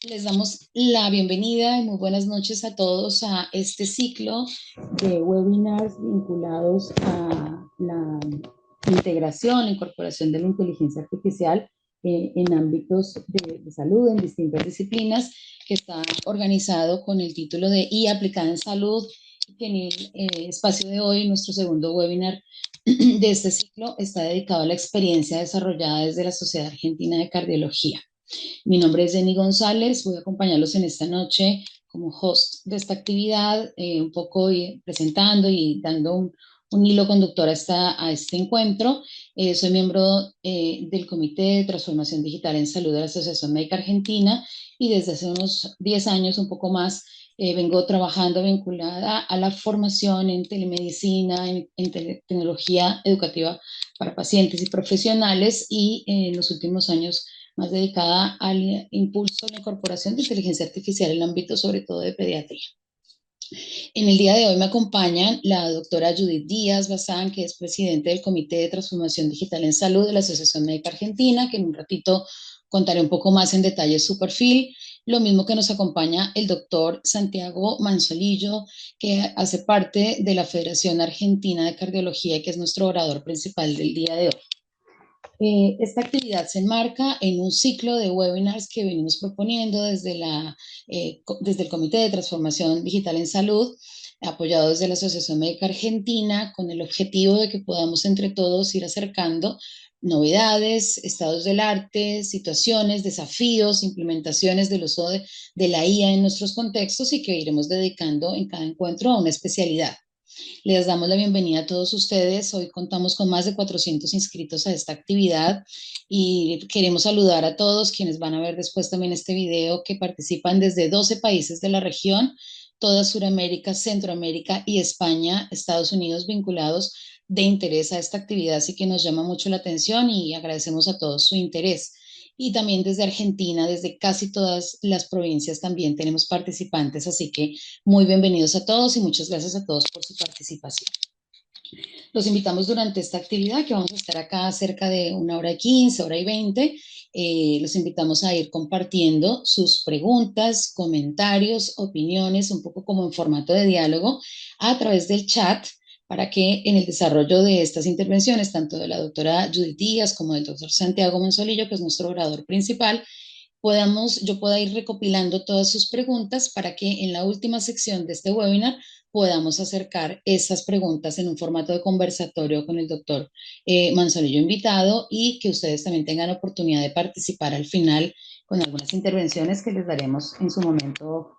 Les damos la bienvenida y muy buenas noches a todos a este ciclo de webinars vinculados a la integración, la incorporación de la inteligencia artificial en ámbitos de salud, en distintas disciplinas, que está organizado con el título de IA aplicada en salud, que en el espacio de hoy, nuestro segundo webinar de este ciclo, está dedicado a la experiencia desarrollada desde la Sociedad Argentina de Cardiología. Mi nombre es Jenny González, voy a acompañarlos en esta noche como host de esta actividad, un poco presentando y dando un hilo conductor a este encuentro. Soy miembro del Comité de Transformación Digital en Salud de la Asociación Médica Argentina y desde hace unos 10 años, un poco más, vengo trabajando vinculada a la formación en telemedicina, en tecnología educativa para pacientes y profesionales y en los últimos años más dedicada al impulso de la incorporación de inteligencia artificial en el ámbito sobre todo de pediatría. En el día de hoy me acompañan la doctora Judith Díaz Bazán, que es presidente del Comité de Transformación Digital en Salud de la Asociación Médica Argentina, que en un ratito contaré un poco más en detalle su perfil. Lo mismo que nos acompaña el doctor Santiago Manzolillo, que hace parte de la Federación Argentina de Cardiología y que es nuestro orador principal del día de hoy. Esta actividad se enmarca en un ciclo de webinars que venimos proponiendo desde el Comité de Transformación Digital en Salud, apoyado desde la Asociación Médica Argentina, con el objetivo de que podamos entre todos ir acercando novedades, estados del arte, situaciones, desafíos, implementaciones del uso de la IA en nuestros contextos y que iremos dedicando en cada encuentro a una especialidad. Les damos la bienvenida a todos ustedes. Hoy contamos con más de 400 inscritos a esta actividad y queremos saludar a todos quienes van a ver después también este video que participan desde 12 países de la región, toda Sudamérica, Centroamérica y España, Estados Unidos vinculados de interés a esta actividad, así que nos llama mucho la atención y agradecemos a todos su interés. Y también desde Argentina, desde casi todas las provincias también tenemos participantes, así que muy bienvenidos a todos y muchas gracias a todos por su participación. Los invitamos durante esta actividad, que vamos a estar acá cerca de 1 hora y 15, 1 hora y 20. Los invitamos a ir compartiendo sus preguntas, comentarios, opiniones, un poco como en formato de diálogo, a través del chat, para que en el desarrollo de estas intervenciones, tanto de la doctora Judith Díaz como del doctor Santiago Monzolillo, que es nuestro orador principal, yo pueda ir recopilando todas sus preguntas para que en la última sección de este webinar podamos acercar esas preguntas en un formato de conversatorio con el doctor Manzanillo invitado y que ustedes también tengan oportunidad de participar al final con algunas intervenciones que les daremos en su momento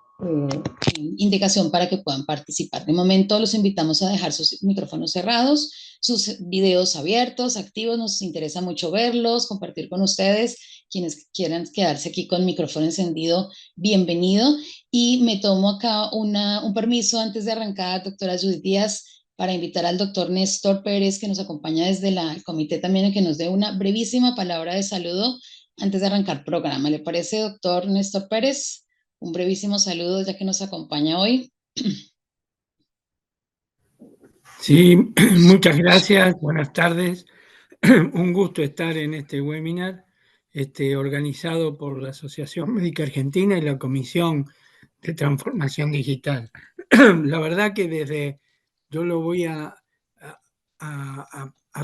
indicación para que puedan participar. De momento los invitamos a dejar sus micrófonos cerrados, sus videos abiertos, activos, nos interesa mucho verlos, compartir con ustedes. Quienes quieran quedarse aquí con micrófono encendido, bienvenido. Y me tomo acá un permiso antes de arrancar, doctora Judith Díaz, para invitar al doctor Néstor Pérez, que nos acompaña desde el comité también, a que nos dé una brevísima palabra de saludo antes de arrancar programa. ¿Le parece, doctor Néstor Pérez? Un brevísimo saludo ya que nos acompaña hoy. Sí, muchas gracias, buenas tardes. Un gusto estar en este webinar organizado por la Asociación Médica Argentina y la Comisión de Transformación Digital. La verdad que yo lo voy a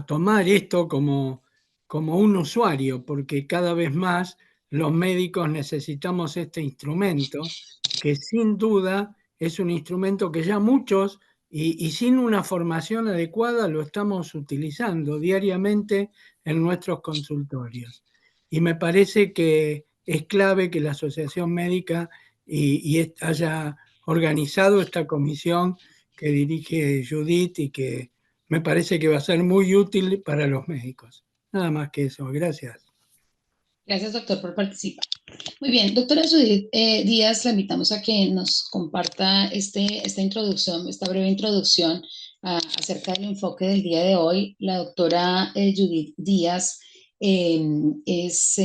tomar esto como un usuario, porque cada vez más los médicos necesitamos este instrumento, que sin duda es un instrumento que ya muchos y sin una formación adecuada lo estamos utilizando diariamente en nuestros consultorios. Y me parece que es clave que la Asociación Médica haya organizado esta comisión que dirige Judith y que me parece que va a ser muy útil para los médicos. Nada más que eso. Gracias. Gracias, doctor, por participar. Muy bien, doctora Judith Díaz, la invitamos a que nos comparta esta introducción, esta breve introducción acerca del enfoque del día de hoy. La doctora Judith Díaz es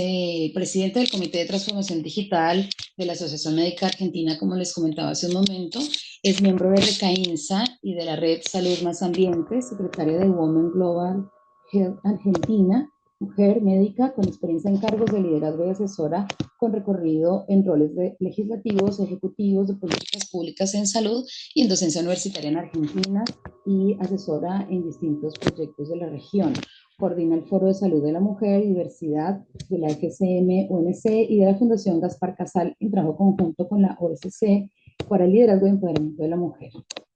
presidenta del Comité de Transformación Digital de la Asociación Médica Argentina, como les comentaba hace un momento. Es miembro de RECAINSA y de la Red Salud Más Ambiente, secretaria de Women Global Health Argentina, mujer médica con experiencia en cargos de liderazgo y asesora con recorrido en roles legislativos, ejecutivos, de políticas públicas en salud y en docencia universitaria en Argentina y asesora en distintos proyectos de la región. Coordina el Foro de Salud de la Mujer y Diversidad de la FCM-UNC y de la Fundación Gaspar Casal en trabajo conjunto con la OSC para el liderazgo y empoderamiento de la mujer.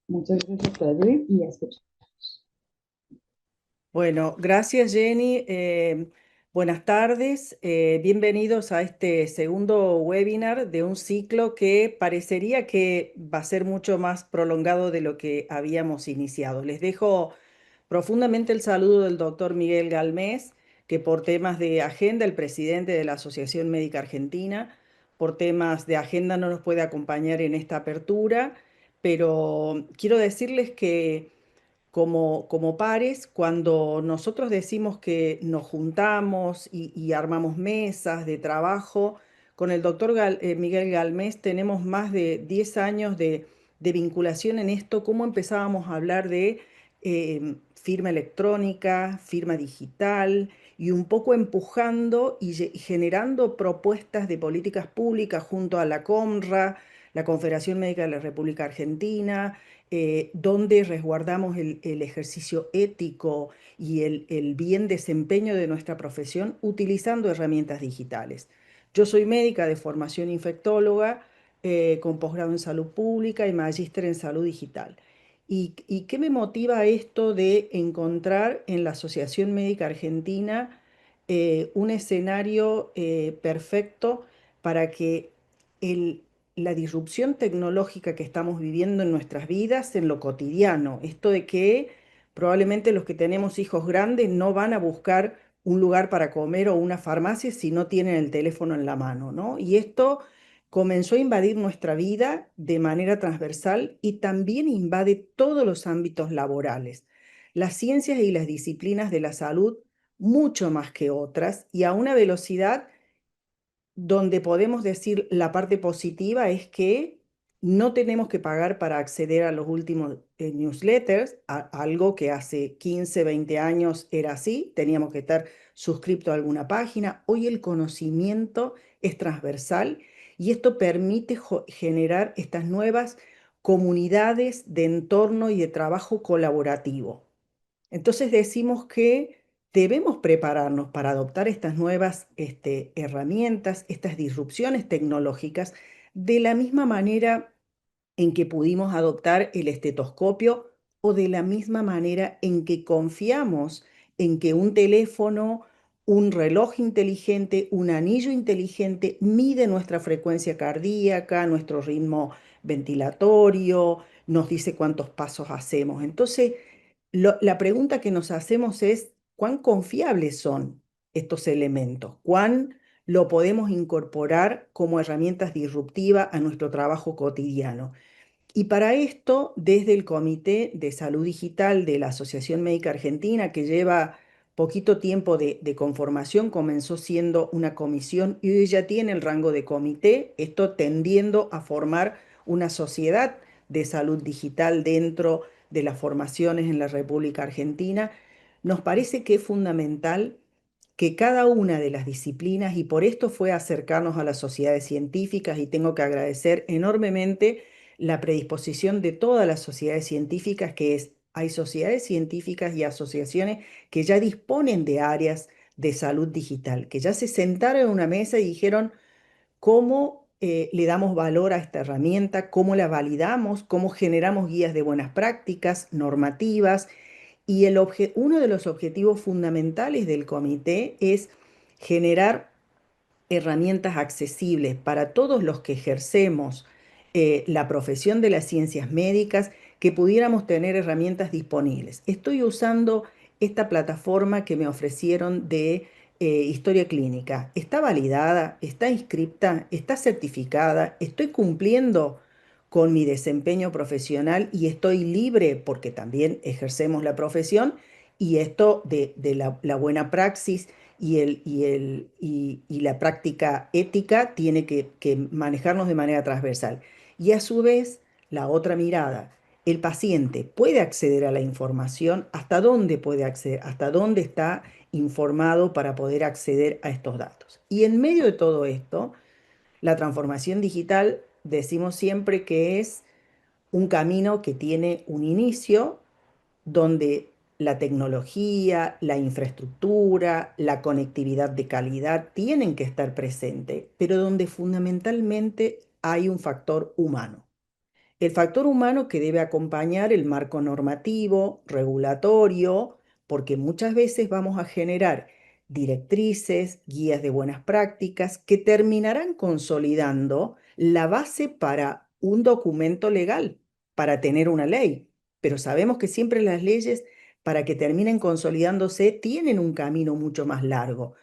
Muchas gracias a todos y a escuchar. Bueno, gracias Jenny. Buenas tardes. Bienvenidos a este segundo webinar de un ciclo que parecería que va a ser mucho más prolongado de lo que habíamos iniciado. Les dejo profundamente el saludo del doctor Miguel Galmés, que por temas de agenda, el presidente de la Asociación Médica Argentina, por temas de agenda no nos puede acompañar en esta apertura, pero quiero decirles que como pares, cuando nosotros decimos que nos juntamos y armamos mesas de trabajo, con el doctor Miguel Galmés tenemos más de 10 años de vinculación en esto, cómo empezábamos a hablar de firma electrónica, firma digital y un poco empujando y generando propuestas de políticas públicas junto a la COMRA, la Confederación Médica de la República Argentina, donde resguardamos el ejercicio ético y el bien desempeño de nuestra profesión utilizando herramientas digitales. Yo soy médica de formación infectóloga, con posgrado en salud pública y magíster en salud digital. ¿Y qué me motiva esto de encontrar en la Asociación Médica Argentina un escenario perfecto para que el, la disrupción tecnológica que estamos viviendo en nuestras vidas, en lo cotidiano, esto de que probablemente los que tenemos hijos grandes no van a buscar un lugar para comer o una farmacia si no tienen el teléfono en la mano, ¿no? Y esto comenzó a invadir nuestra vida de manera transversal y también invade todos los ámbitos laborales, las ciencias y las disciplinas de la salud mucho más que otras y a una velocidad donde podemos decir la parte positiva es que no tenemos que pagar para acceder a los últimos newsletters, algo que hace 15, 20 años era así, teníamos que estar suscrito a alguna página. Hoy el conocimiento es transversal y esto permite generar estas nuevas comunidades de entorno y de trabajo colaborativo. Entonces decimos que debemos prepararnos para adoptar estas nuevas herramientas, estas disrupciones tecnológicas, de la misma manera en que pudimos adoptar el estetoscopio o de la misma manera en que confiamos en que un teléfono, un reloj inteligente, un anillo inteligente mide nuestra frecuencia cardíaca, nuestro ritmo ventilatorio, nos dice cuántos pasos hacemos. Entonces, la pregunta que nos hacemos es, ¿cuán confiables son estos elementos? ¿Cuán lo podemos incorporar como herramientas disruptivas a nuestro trabajo cotidiano? Y para esto, desde el Comité de Salud Digital de la Asociación Médica Argentina, que lleva poquito tiempo de conformación, comenzó siendo una comisión y hoy ya tiene el rango de comité, esto tendiendo a formar una sociedad de salud digital dentro de las formaciones en la República Argentina. Nos parece que es fundamental que cada una de las disciplinas, y por esto fue acercarnos a las sociedades científicas, y tengo que agradecer enormemente la predisposición de todas las sociedades científicas, que es, hay sociedades científicas y asociaciones que ya disponen de áreas de salud digital, que ya se sentaron en una mesa y dijeron cómo le damos valor a esta herramienta, cómo la validamos, cómo generamos guías de buenas prácticas, normativas, y uno de los objetivos fundamentales del comité es generar herramientas accesibles para todos los que ejercemos la profesión de las ciencias médicas, que pudiéramos tener herramientas disponibles. Estoy usando esta plataforma que me ofrecieron de historia clínica. Está validada, está inscripta, está certificada, estoy cumpliendo con mi desempeño profesional y estoy libre porque también ejercemos la profesión y esto de la buena praxis y la práctica ética tiene que manejarnos de manera transversal. Y a su vez, la otra mirada, el paciente puede acceder a la información, hasta dónde puede acceder, hasta dónde está informado para poder acceder a estos datos. Y en medio de todo esto, la transformación digital decimos siempre que es un camino que tiene un inicio donde la tecnología, la infraestructura, la conectividad de calidad tienen que estar presentes, pero donde fundamentalmente hay un factor humano. El factor humano que debe acompañar el marco normativo, regulatorio, porque muchas veces vamos a generar directrices, guías de buenas prácticas que terminarán consolidando la base para un documento legal, para tener una ley. Pero sabemos que siempre las leyes, para que terminen consolidándose, tienen un camino mucho más largo.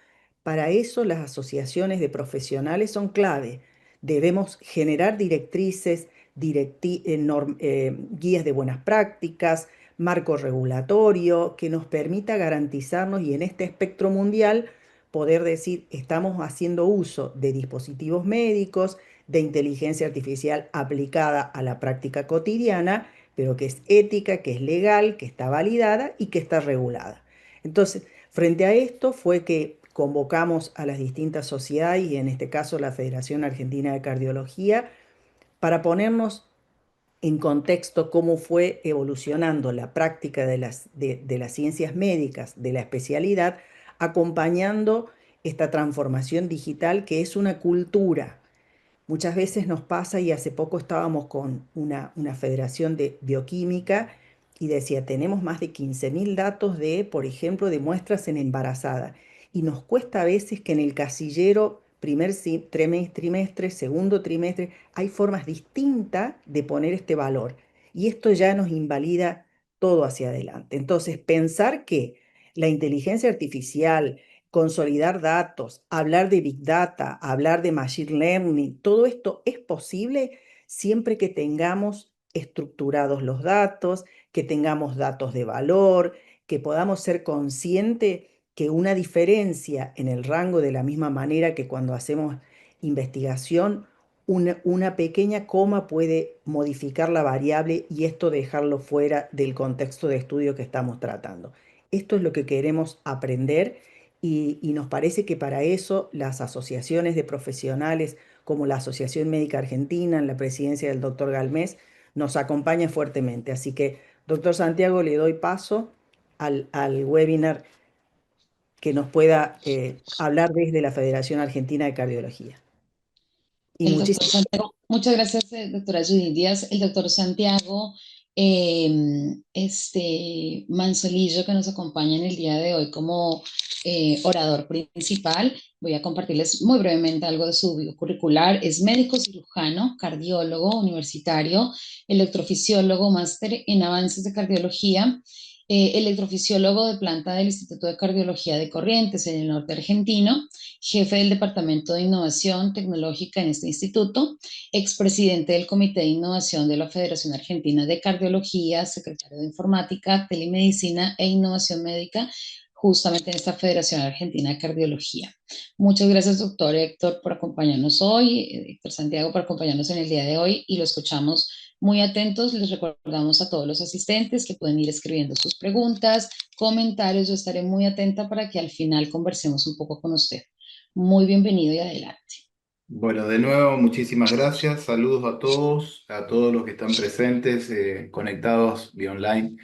Para eso las asociaciones de profesionales son clave. Debemos generar directrices, guías de buenas prácticas, marco regulatorio que nos permita garantizarnos y en este espectro mundial poder decir estamos haciendo uso de dispositivos médicos, de inteligencia artificial aplicada a la práctica cotidiana, pero que es ética, que es legal, que está validada y que está regulada. Entonces, frente a esto fue que convocamos a las distintas sociedades y en este caso la Federación Argentina de Cardiología para ponernos en contexto cómo fue evolucionando la práctica de las ciencias médicas, de la especialidad, acompañando esta transformación digital que es una cultura. Muchas veces nos pasa, y hace poco estábamos con una federación de bioquímica y decía, tenemos más de 15.000 datos de, por ejemplo, de muestras en embarazada. Y nos cuesta a veces que en el casillero, trimestre, segundo trimestre, hay formas distintas de poner este valor. Y esto ya nos invalida todo hacia adelante. Entonces, pensar que la inteligencia artificial, consolidar datos, hablar de Big Data, hablar de Machine Learning, todo esto es posible siempre que tengamos estructurados los datos, que tengamos datos de valor, que podamos ser conscientes que una diferencia en el rango de la misma manera que cuando hacemos investigación, una pequeña coma puede modificar la variable y esto dejarlo fuera del contexto de estudio que estamos tratando. Esto es lo que queremos aprender y nos parece que para eso las asociaciones de profesionales como la Asociación Médica Argentina, en la presidencia del doctor Galmés, nos acompaña fuertemente. Así que, doctor Santiago, le doy paso al webinar que nos pueda hablar desde la Federación Argentina de Cardiología. Y El doctor muchísimas Santiago, muchas gracias, doctora Judith Díaz. El doctor Santiago Manzolillo, que nos acompaña en el día de hoy como orador principal. Voy a compartirles muy brevemente algo de su bio curricular. Es médico cirujano, cardiólogo universitario, electrofisiólogo, máster en avances de cardiología, electrofisiólogo de planta del Instituto de Cardiología de Corrientes en el norte argentino, jefe del Departamento de Innovación Tecnológica en este instituto, expresidente del Comité de Innovación de la Federación Argentina de Cardiología, secretario de Informática, Telemedicina e Innovación Médica, justamente en esta Federación Argentina de Cardiología. Muchas gracias, doctor Héctor, por acompañarnos hoy, Héctor Santiago, por acompañarnos en el día de hoy y lo escuchamos muy atentos. Les recordamos a todos los asistentes que pueden ir escribiendo sus preguntas, comentarios. Yo estaré muy atenta para que al final conversemos un poco con usted. Muy bienvenido y adelante. Bueno, de nuevo, muchísimas gracias. Saludos a todos los que están presentes, conectados vía online.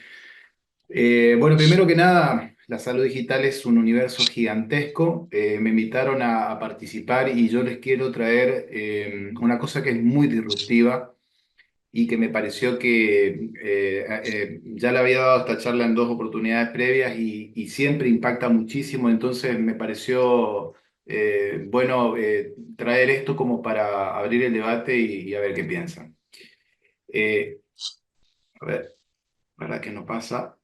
Bueno, primero que nada, la salud digital es un universo gigantesco. Me invitaron a participar y yo les quiero traer una cosa que es muy disruptiva y que me pareció que ya le había dado esta charla en dos oportunidades previas y siempre impacta muchísimo, entonces me pareció bueno traer esto como para abrir el debate y a ver qué piensan. Eh, a ver, ¿para qué no pasa?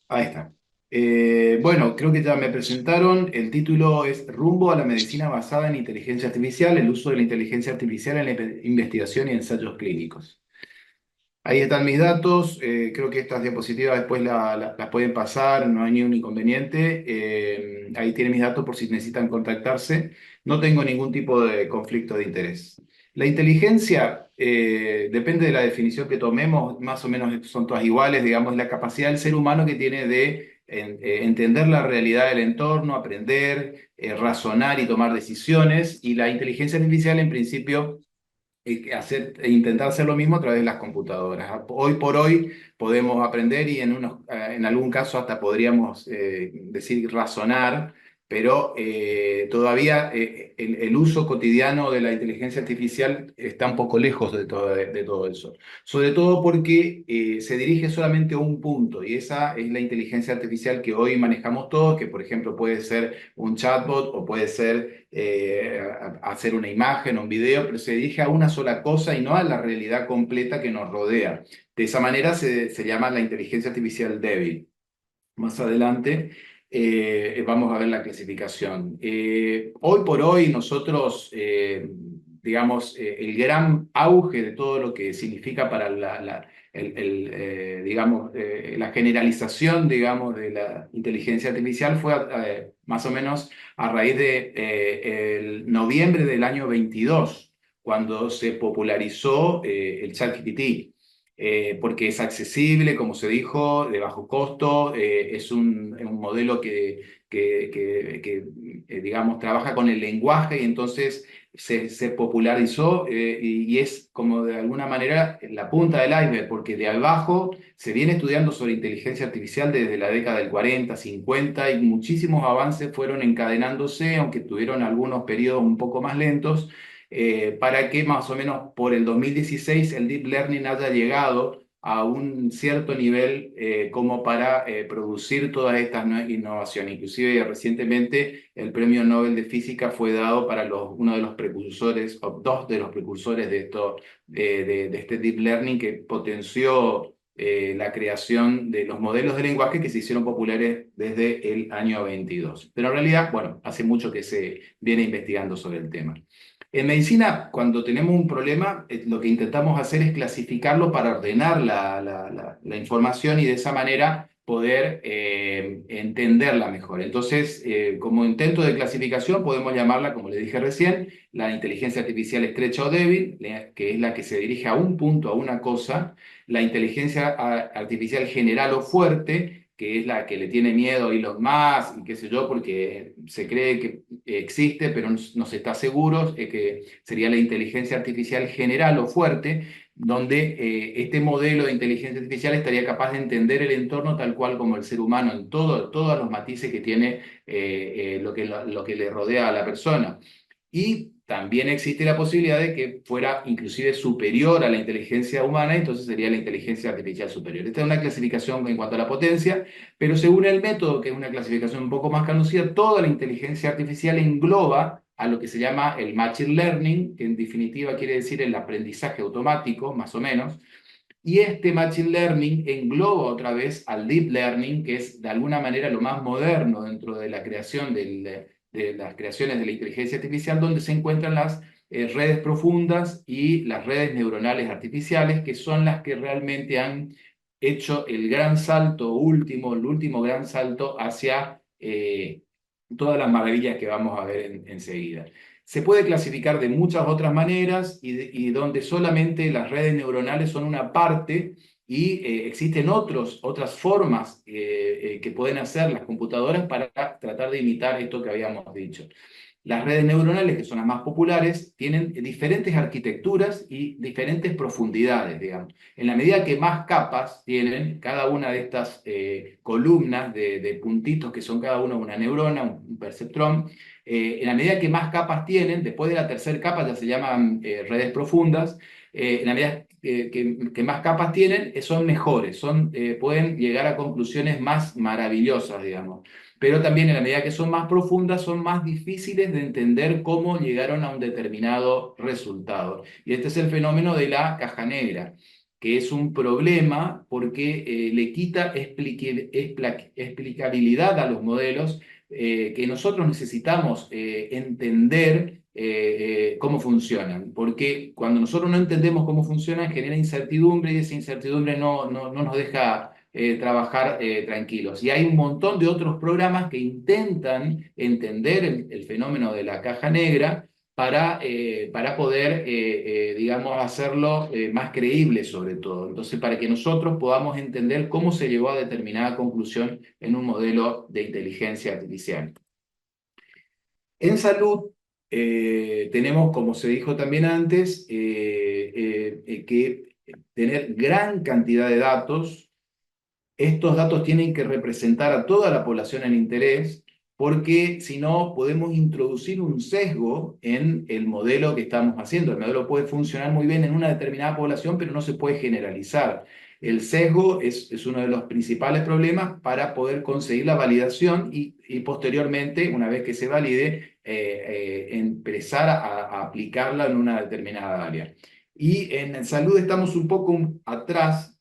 Ahí está. Bueno, creo que ya me presentaron. El título es Rumbo a la medicina basada en inteligencia artificial, el uso de la inteligencia artificial en la investigación y ensayos clínicos. Ahí están mis datos, creo que estas diapositivas después las pueden pasar, no hay ningún inconveniente. Ahí tienen mis datos por si necesitan contactarse. No tengo ningún tipo de conflicto de interés. La inteligencia, depende de la definición que tomemos, más o menos son todas iguales, digamos, la capacidad del ser humano que tiene de entender la realidad del entorno, aprender, razonar y tomar decisiones, y la inteligencia artificial en principio intentar hacer lo mismo a través de las computadoras. Hoy por hoy podemos aprender y en algún caso hasta podríamos decir razonar, pero todavía el uso cotidiano de la inteligencia artificial está un poco lejos de todo eso. Sobre todo porque se dirige solamente a un punto, y esa es la inteligencia artificial que hoy manejamos todos, que por ejemplo puede ser un chatbot o puede ser hacer una imagen o un video, pero se dirige a una sola cosa y no a la realidad completa que nos rodea. De esa manera se llama la inteligencia artificial débil. Más adelante vamos a ver la clasificación. Hoy por hoy nosotros, digamos, el gran auge de todo lo que significa para digamos, la generalización, digamos, de la inteligencia artificial fue más o menos a raíz de el noviembre del año 22, cuando se popularizó el ChatGPT. Porque es accesible, como se dijo, de bajo costo, es un modelo que, digamos, trabaja con el lenguaje y entonces se popularizó y es como de alguna manera la punta del iceberg, porque de abajo se viene estudiando sobre inteligencia artificial desde la década del 40, 50 y muchísimos avances fueron encadenándose, aunque tuvieron algunos periodos un poco más lentos, para que más o menos por el 2016 el Deep Learning haya llegado a un cierto nivel como para producir todas estas innovaciones. Inclusive recientemente el Premio Nobel de Física fue dado para uno de los precursores, o dos de los precursores de este Deep Learning que potenció la creación de los modelos de lenguaje que se hicieron populares desde el año 22. Pero en realidad, bueno, hace mucho que se viene investigando sobre el tema. En medicina, cuando tenemos un problema, lo que intentamos hacer es clasificarlo para ordenar la información y de esa manera poder entenderla mejor. Entonces, como intento de clasificación, podemos llamarla, como le dije recién, la inteligencia artificial estrecha o débil, que es la que se dirige a un punto, a una cosa, la inteligencia artificial general o fuerte, que es la que le tiene miedo a Elon Musk y qué sé yo, porque se cree que existe, pero no se está seguro, que sería la inteligencia artificial general o fuerte, donde este modelo de inteligencia artificial estaría capaz de entender el entorno tal cual como el ser humano, en todos los matices que tiene lo que le rodea a la persona. Y también existe la posibilidad de que fuera inclusive superior a la inteligencia humana, entonces sería la inteligencia artificial superior. Esta es una clasificación en cuanto a la potencia, pero según el método, que es una clasificación un poco más conocida, toda la inteligencia artificial engloba a lo que se llama el machine learning, que en definitiva quiere decir el aprendizaje automático, más o menos, y este machine learning engloba otra vez al deep learning, que es de alguna manera lo más moderno dentro de la creación de las creaciones de la inteligencia artificial, donde se encuentran las redes profundas y las redes neuronales artificiales, que son las que realmente han hecho el gran salto último, el último gran salto hacia todas las maravillas que vamos a ver enseguida. Se puede clasificar de muchas otras maneras y donde solamente las redes neuronales son una parte y existen otras formas que pueden hacer las computadoras para tratar de imitar esto que habíamos dicho. Las redes neuronales, que son las más populares, tienen diferentes arquitecturas y diferentes profundidades, digamos. En la medida que más capas tienen cada una de estas columnas de puntitos, que son cada uno una neurona, un perceptrón, en la medida que más capas tienen, después de la tercera capa ya se llaman redes profundas, en la medida que más capas tienen, son mejores, pueden llegar a conclusiones más maravillosas, digamos. Pero también en la medida que son más profundas, son más difíciles de entender cómo llegaron a un determinado resultado. Y este es el fenómeno de la caja negra, que es un problema porque le quita explicabilidad a los modelos que nosotros necesitamos entender cómo funcionan, porque cuando nosotros no entendemos cómo funcionan genera incertidumbre y esa incertidumbre no nos deja trabajar tranquilos. Y hay un montón de otros programas que intentan entender el fenómeno de la caja negra para poder, digamos, hacerlo más creíble sobre todo. Entonces, para que nosotros podamos entender cómo se llegó a determinada conclusión en un modelo de inteligencia artificial. En salud, tenemos, como se dijo también antes, que tener gran cantidad de datos. Estos datos tienen que representar a toda la población en interés, porque si no podemos introducir un sesgo en el modelo que estamos haciendo. El modelo puede funcionar muy bien en una determinada población, pero no se puede generalizar. El sesgo es uno de los principales problemas para poder conseguir la validación y posteriormente, una vez que se valide, empezar a aplicarla en una determinada área. Y en salud estamos un poco atrás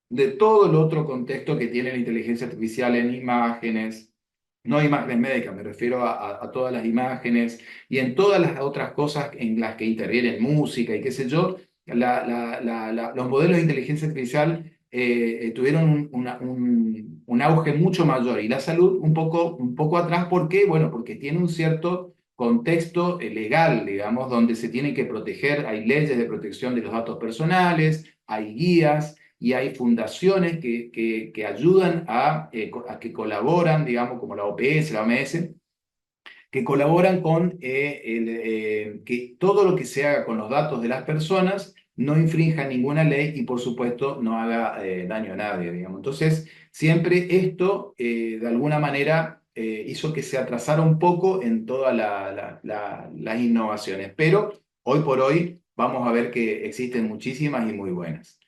de todo el otro contexto que tiene la inteligencia artificial en imágenes, no imágenes médicas, me refiero a todas las imágenes y en todas las otras cosas en las que interviene música y qué sé yo. Los modelos de inteligencia artificial tuvieron un auge mucho mayor y la salud un poco atrás. ¿Por qué? Bueno, porque tiene un cierto contexto legal, digamos, donde se tiene que proteger, hay leyes de protección de los datos personales, hay guías y hay fundaciones que ayudan a que colaboran, digamos, como la OPS, la OMS, que colaboran con que todo lo que se haga con los datos de las personas no infrinja ninguna ley y, por supuesto, no haga daño a nadie, digamos. Entonces, siempre esto, de alguna manera, hizo que se atrasara un poco en todas las innovaciones. Pero, hoy por hoy, vamos a ver que existen muchísimas y muy buenas.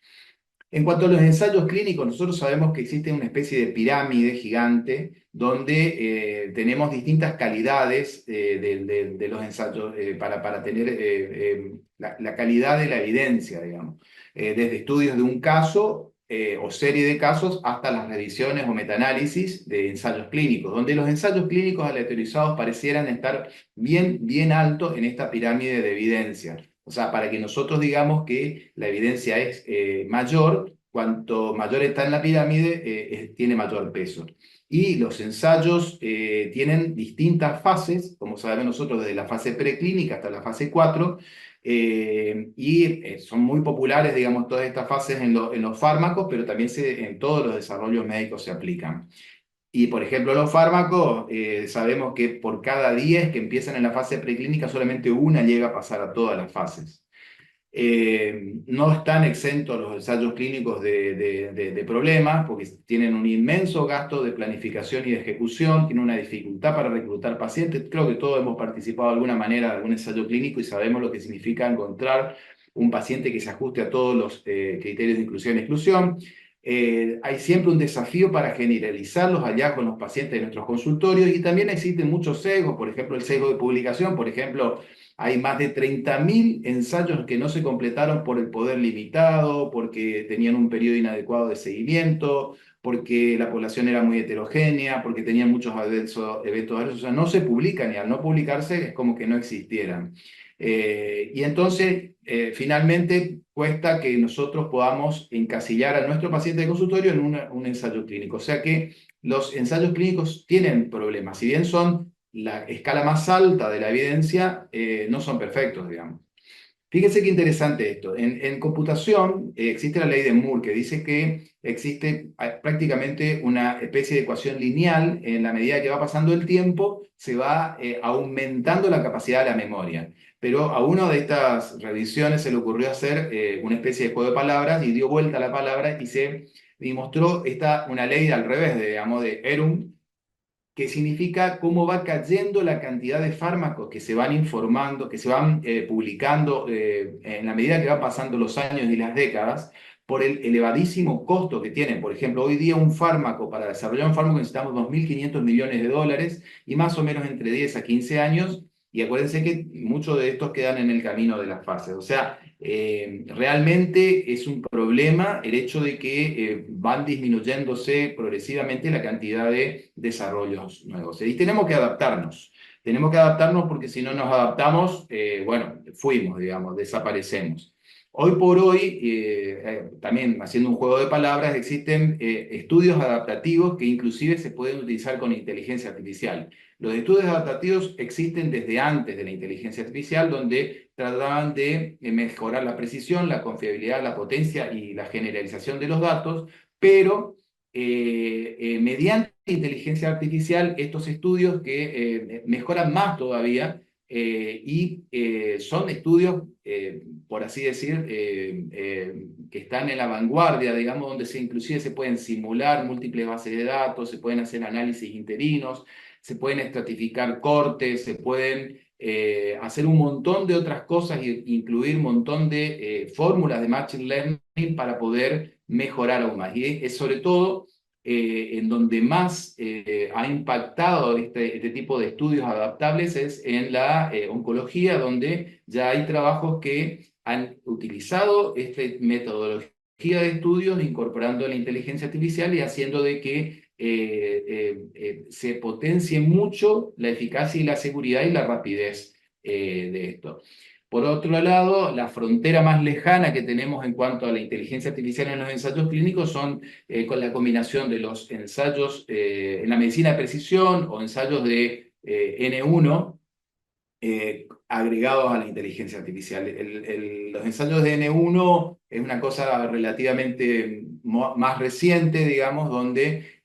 En cuanto a los ensayos clínicos, nosotros sabemos que existe una especie de pirámide gigante donde tenemos distintas calidades de los ensayos para tener la calidad de la evidencia, digamos. Desde estudios de un caso o serie de casos hasta las revisiones o metaanálisis de ensayos clínicos, donde los ensayos clínicos aleatorizados parecieran estar bien altos en esta pirámide de evidencia. O sea, para que nosotros digamos que la evidencia es mayor, cuanto mayor está en la pirámide, tiene mayor peso. Y los ensayos tienen distintas fases, como sabemos nosotros, desde la fase preclínica hasta la fase 4, y son muy populares, digamos, todas estas fases en los fármacos, pero también en todos los desarrollos médicos se aplican. Y, por ejemplo, los fármacos, sabemos que por cada 10 que empiezan en la fase preclínica, solamente una llega a pasar a todas las fases. No están exentos los ensayos clínicos de problemas, porque tienen un inmenso gasto de planificación y de ejecución, tienen una dificultad para reclutar pacientes. Creo que todos hemos participado de alguna manera de algún ensayo clínico y sabemos lo que significa encontrar un paciente que se ajuste a todos los criterios de inclusión y exclusión. Hay siempre un desafío para generalizar los hallazgos en los pacientes de nuestros consultorios y también existen muchos sesgos, por ejemplo, el sesgo de publicación. Por ejemplo, hay más de 30.000 ensayos que no se completaron por el poder limitado, porque tenían un periodo inadecuado de seguimiento, porque la población era muy heterogénea, porque tenían muchos eventos adversos. O sea, no se publican y al no publicarse es como que no existieran. Y entonces, finalmente, cuesta que nosotros podamos encasillar a nuestro paciente de consultorio en un ensayo clínico. O sea que los ensayos clínicos tienen problemas. Si bien son la escala más alta de la evidencia, no son perfectos, digamos. Fíjense qué interesante esto. En computación existe la ley de Moore que dice que existe prácticamente una especie de ecuación lineal. En la medida que va pasando el tiempo, se va aumentando la capacidad de la memoria. Pero a una de estas revisiones se le ocurrió hacer una especie de juego de palabras y dio vuelta a la palabra y se demostró una ley al revés, digamos, de Erum, que significa cómo va cayendo la cantidad de fármacos que se van informando, que se van publicando en la medida que van pasando los años y las décadas, por el elevadísimo costo que tienen. Por ejemplo, hoy día para desarrollar un fármaco necesitamos 2.500 millones de dólares y más o menos entre 10 a 15 años, y acuérdense que muchos de estos quedan en el camino de las fases. O sea, realmente es un problema el hecho de que van disminuyéndose progresivamente la cantidad de desarrollos nuevos. Y tenemos que adaptarnos. Tenemos que adaptarnos porque si no nos adaptamos, bueno, fuimos, digamos, desaparecemos. Hoy por hoy, también haciendo un juego de palabras, existen estudios adaptativos que inclusive se pueden utilizar con inteligencia artificial. Los estudios adaptativos existen desde antes de la inteligencia artificial, donde trataban de mejorar la precisión, la confiabilidad, la potencia y la generalización de los datos, pero mediante inteligencia artificial, estos estudios que mejoran más todavía son estudios, por así decir, que están en la vanguardia, digamos, donde inclusive se pueden simular múltiples bases de datos, se pueden hacer análisis interinos, se pueden estratificar cortes, se pueden hacer un montón de otras cosas e incluir un montón de fórmulas de Machine Learning para poder mejorar aún más. Y es sobre todo en donde más ha impactado este tipo de estudios adaptables es en la oncología, donde ya hay trabajos que han utilizado esta metodología de estudios incorporando la inteligencia artificial y haciendo de que se potencie mucho la eficacia y la seguridad y la rapidez de esto. Por otro lado, la frontera más lejana que tenemos en cuanto a la inteligencia artificial en los ensayos clínicos son con la combinación de los ensayos en la medicina de precisión o ensayos de N1 agregados a la inteligencia artificial. Los ensayos de N1 es una cosa relativamente más reciente, digamos, donde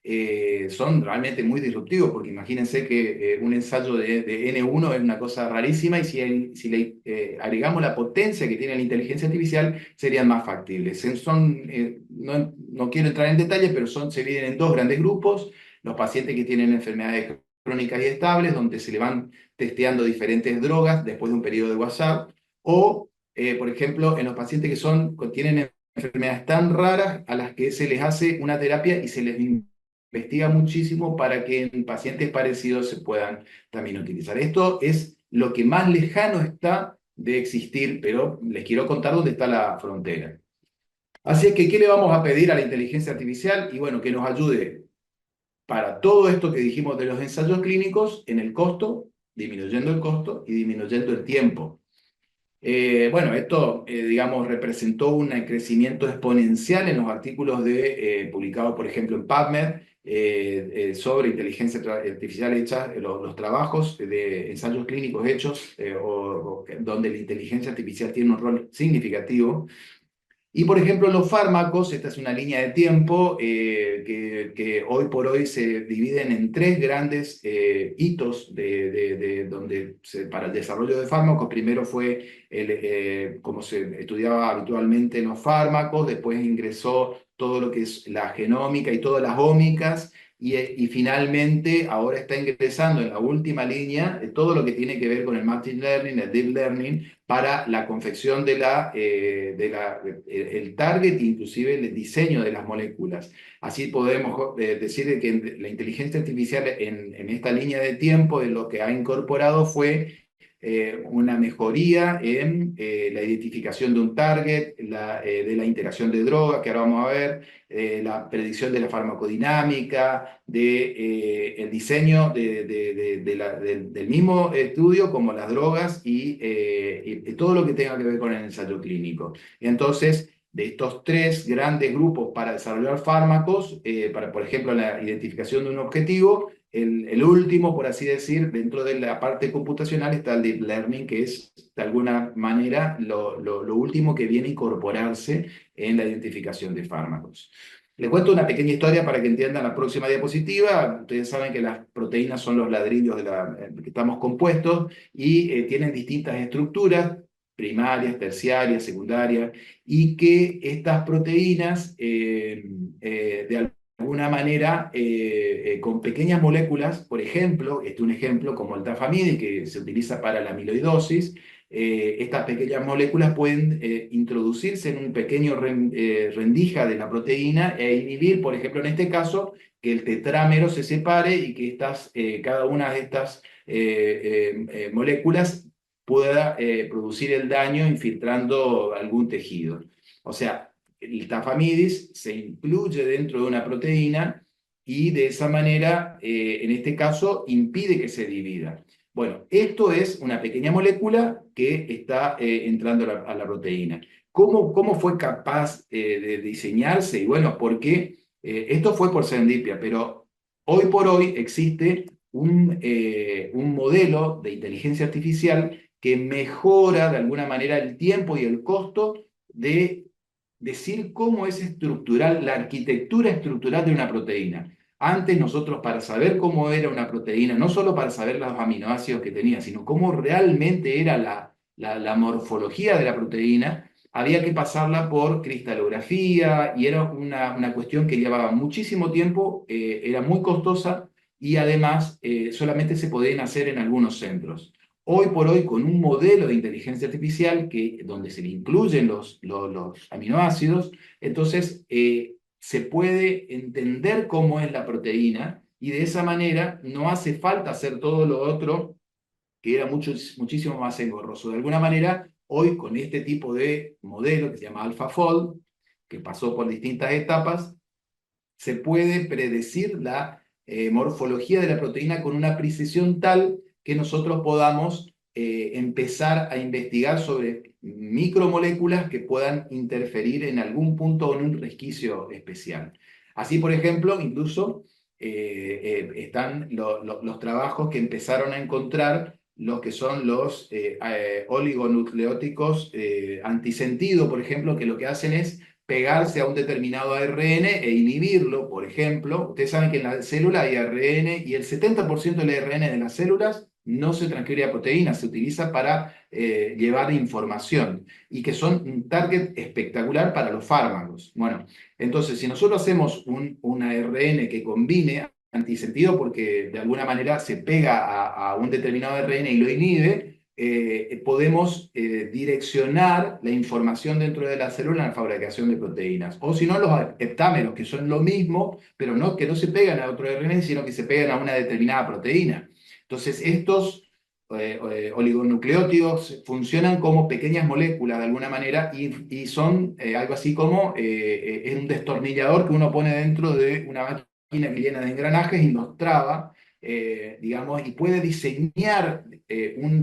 son realmente muy disruptivos, porque imagínense que un ensayo de N1 es una cosa rarísima y si le agregamos la potencia que tiene la inteligencia artificial, serían más factibles. No quiero entrar en detalles, pero se dividen en dos grandes grupos: los pacientes que tienen enfermedades crónicas y estables, donde se le van testeando diferentes drogas después de un periodo de WhatsApp, o, por ejemplo, en los pacientes que tienen enfermedades tan raras a las que se les hace una terapia y se les investiga muchísimo para que en pacientes parecidos se puedan también utilizar. Esto es lo que más lejano está de existir, pero les quiero contar dónde está la frontera. Así es que, ¿qué le vamos a pedir a la inteligencia artificial? Y bueno, que nos ayude para todo esto que dijimos de los ensayos clínicos en el costo, disminuyendo el costo y disminuyendo el tiempo. Bueno, esto, digamos, representó un crecimiento exponencial en los artículos publicados, por ejemplo, en PubMed, sobre inteligencia artificial hechas, los trabajos de ensayos clínicos hechos, donde la inteligencia artificial tiene un rol significativo. Y, por ejemplo, los fármacos, esta es una línea de tiempo que hoy por hoy se dividen en tres grandes hitos para el desarrollo de fármacos. Primero fue como se estudiaba habitualmente en los fármacos, después ingresó todo lo que es la genómica y todas las ómicas, y finalmente ahora está ingresando en la última línea todo lo que tiene que ver con el Machine Learning, el Deep Learning, para la confección el target, inclusive el diseño de las moléculas. Así podemos decir que la inteligencia artificial en esta línea de tiempo lo que ha incorporado fue una mejoría en la identificación de un target, de la interacción de drogas, que ahora vamos a ver, la predicción de la farmacodinámica, el diseño del mismo estudio, como las drogas y todo lo que tenga que ver con el ensayo clínico. Entonces, de estos tres grandes grupos para desarrollar fármacos, por ejemplo, la identificación de un objetivo, el último, por así decir, dentro de la parte computacional está el Deep Learning, que es de alguna manera lo último que viene a incorporarse en la identificación de fármacos. Les cuento una pequeña historia para que entiendan la próxima diapositiva. Ustedes saben que las proteínas son los ladrillos de que estamos compuestos y tienen distintas estructuras, primarias, terciarias, secundarias, y que estas proteínas de alguna manera con pequeñas moléculas, por ejemplo, un ejemplo como el tafamidis, que se utiliza para la amiloidosis, estas pequeñas moléculas pueden introducirse en un pequeño rendija de la proteína e inhibir, por ejemplo, en este caso, que el tetrámero se separe y que cada una de estas moléculas pueda producir el daño infiltrando algún tejido. O sea, el tafamidis se incluye dentro de una proteína y de esa manera, en este caso, impide que se divida. Bueno, esto es una pequeña molécula que está entrando a la proteína. ¿Cómo fue capaz de diseñarse? Y bueno, porque esto fue por serendipia, pero hoy por hoy existe un modelo de inteligencia artificial que mejora de alguna manera el tiempo y el costo de decir cómo es estructural, la arquitectura estructural de una proteína. Antes nosotros para saber cómo era una proteína, no solo para saber los aminoácidos que tenía, sino cómo realmente era la morfología de la proteína, había que pasarla por cristalografía y era una cuestión que llevaba muchísimo tiempo, era muy costosa y además solamente se podían hacer en algunos centros. Hoy por hoy, con un modelo de inteligencia artificial donde se le incluyen los aminoácidos, entonces se puede entender cómo es la proteína y de esa manera no hace falta hacer todo lo otro que era muchísimo más engorroso. De alguna manera, hoy con este tipo de modelo que se llama AlphaFold, que pasó por distintas etapas, se puede predecir la morfología de la proteína con una precisión tal que nosotros podamos empezar a investigar sobre micromoléculas que puedan interferir en algún punto o en un resquicio especial. Así, por ejemplo, incluso están los trabajos que empezaron a encontrar los que son los oligonucleóticos antisentido, por ejemplo, que lo que hacen es pegarse a un determinado ARN e inhibirlo, por ejemplo. Ustedes saben que en la célula hay ARN y el 70% del ARN de las células no se transcribe a proteínas, se utiliza para llevar información y que son un target espectacular para los fármacos. Bueno, entonces si nosotros hacemos un ARN que combine antisentido porque de alguna manera se pega a un determinado ARN y lo inhibe, podemos direccionar la información dentro de la célula en la fabricación de proteínas. O si no, los heptámeros, que son lo mismo, pero que no se pegan a otro ARN, sino que se pegan a una determinada proteína. Entonces, estos oligonucleótidos funcionan como pequeñas moléculas de alguna manera y son algo así como es un destornillador que uno pone dentro de una máquina que llena de engranajes y los traba, digamos, y puede diseñar una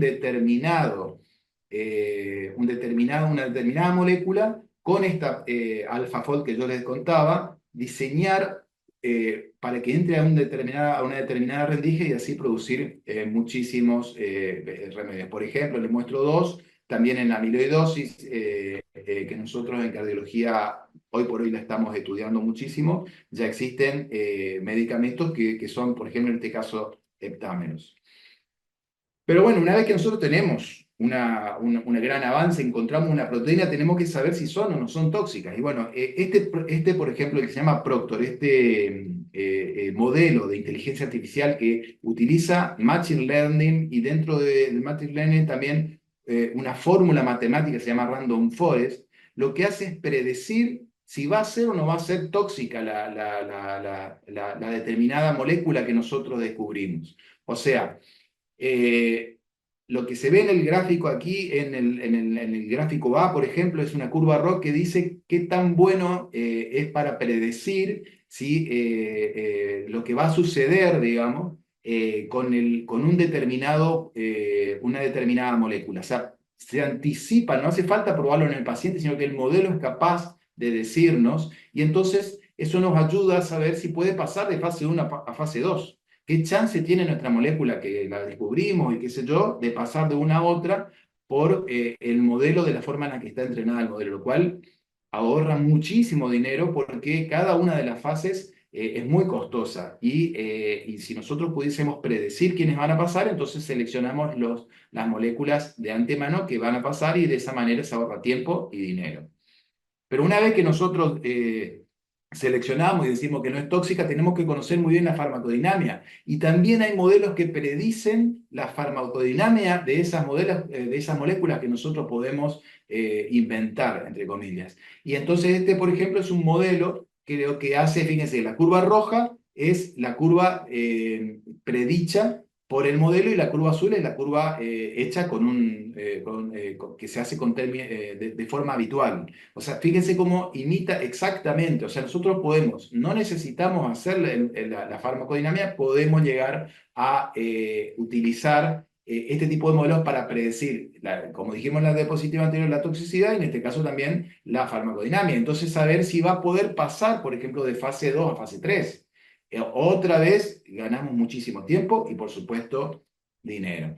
determinada molécula con esta AlphaFold que yo les contaba, diseñar para que entre a una determinada rendija y así producir muchísimos remedios. Por ejemplo, les muestro dos, también en amiloidosis, que nosotros en cardiología hoy por hoy la estamos estudiando muchísimo, ya existen medicamentos que son, por ejemplo, en este caso, heptámeros. Pero bueno, una vez que nosotros tenemos un gran avance, encontramos una proteína, tenemos que saber si son o no son tóxicas. Y bueno, por ejemplo, el que se llama Proctor, modelo de inteligencia artificial que utiliza Machine Learning y dentro del Machine Learning también una fórmula matemática que se llama Random Forest, lo que hace es predecir si va a ser o no va a ser tóxica la determinada molécula que nosotros descubrimos. O sea, lo que se ve en el gráfico aquí, en el gráfico A, por ejemplo, es una curva ROC que dice qué tan bueno es para predecir si, lo que va a suceder, digamos, con una determinada molécula. O sea, se anticipa, no hace falta probarlo en el paciente, sino que el modelo es capaz de decirnos, y entonces eso nos ayuda a saber si puede pasar de fase 1 a fase 2. ¿Qué chance tiene nuestra molécula que la descubrimos y qué sé yo, de pasar de una a otra por el modelo de la forma en la que está entrenada el modelo? Lo cual ahorra muchísimo dinero porque cada una de las fases es muy costosa y si nosotros pudiésemos predecir quiénes van a pasar, entonces seleccionamos las moléculas de antemano que van a pasar y de esa manera se ahorra tiempo y dinero. Pero una vez que nosotros seleccionamos y decimos que no es tóxica, tenemos que conocer muy bien la farmacodinámica. Y también hay modelos que predicen la farmacodinámica de esas moléculas que nosotros podemos inventar, entre comillas. Y entonces por ejemplo, es un modelo que lo que hace, fíjense, la curva roja es la curva predicha por el modelo y la curva azul es la curva hecha que se hace de forma habitual. O sea, fíjense cómo imita exactamente. O sea, nosotros no necesitamos hacer la farmacodinámica, podemos llegar a utilizar este tipo de modelos para predecir, como dijimos en la diapositiva anterior, la toxicidad y en este caso también la farmacodinámica. Entonces, saber si va a poder pasar, por ejemplo, de fase 2 a fase 3. Otra vez ganamos muchísimo tiempo y, por supuesto, dinero.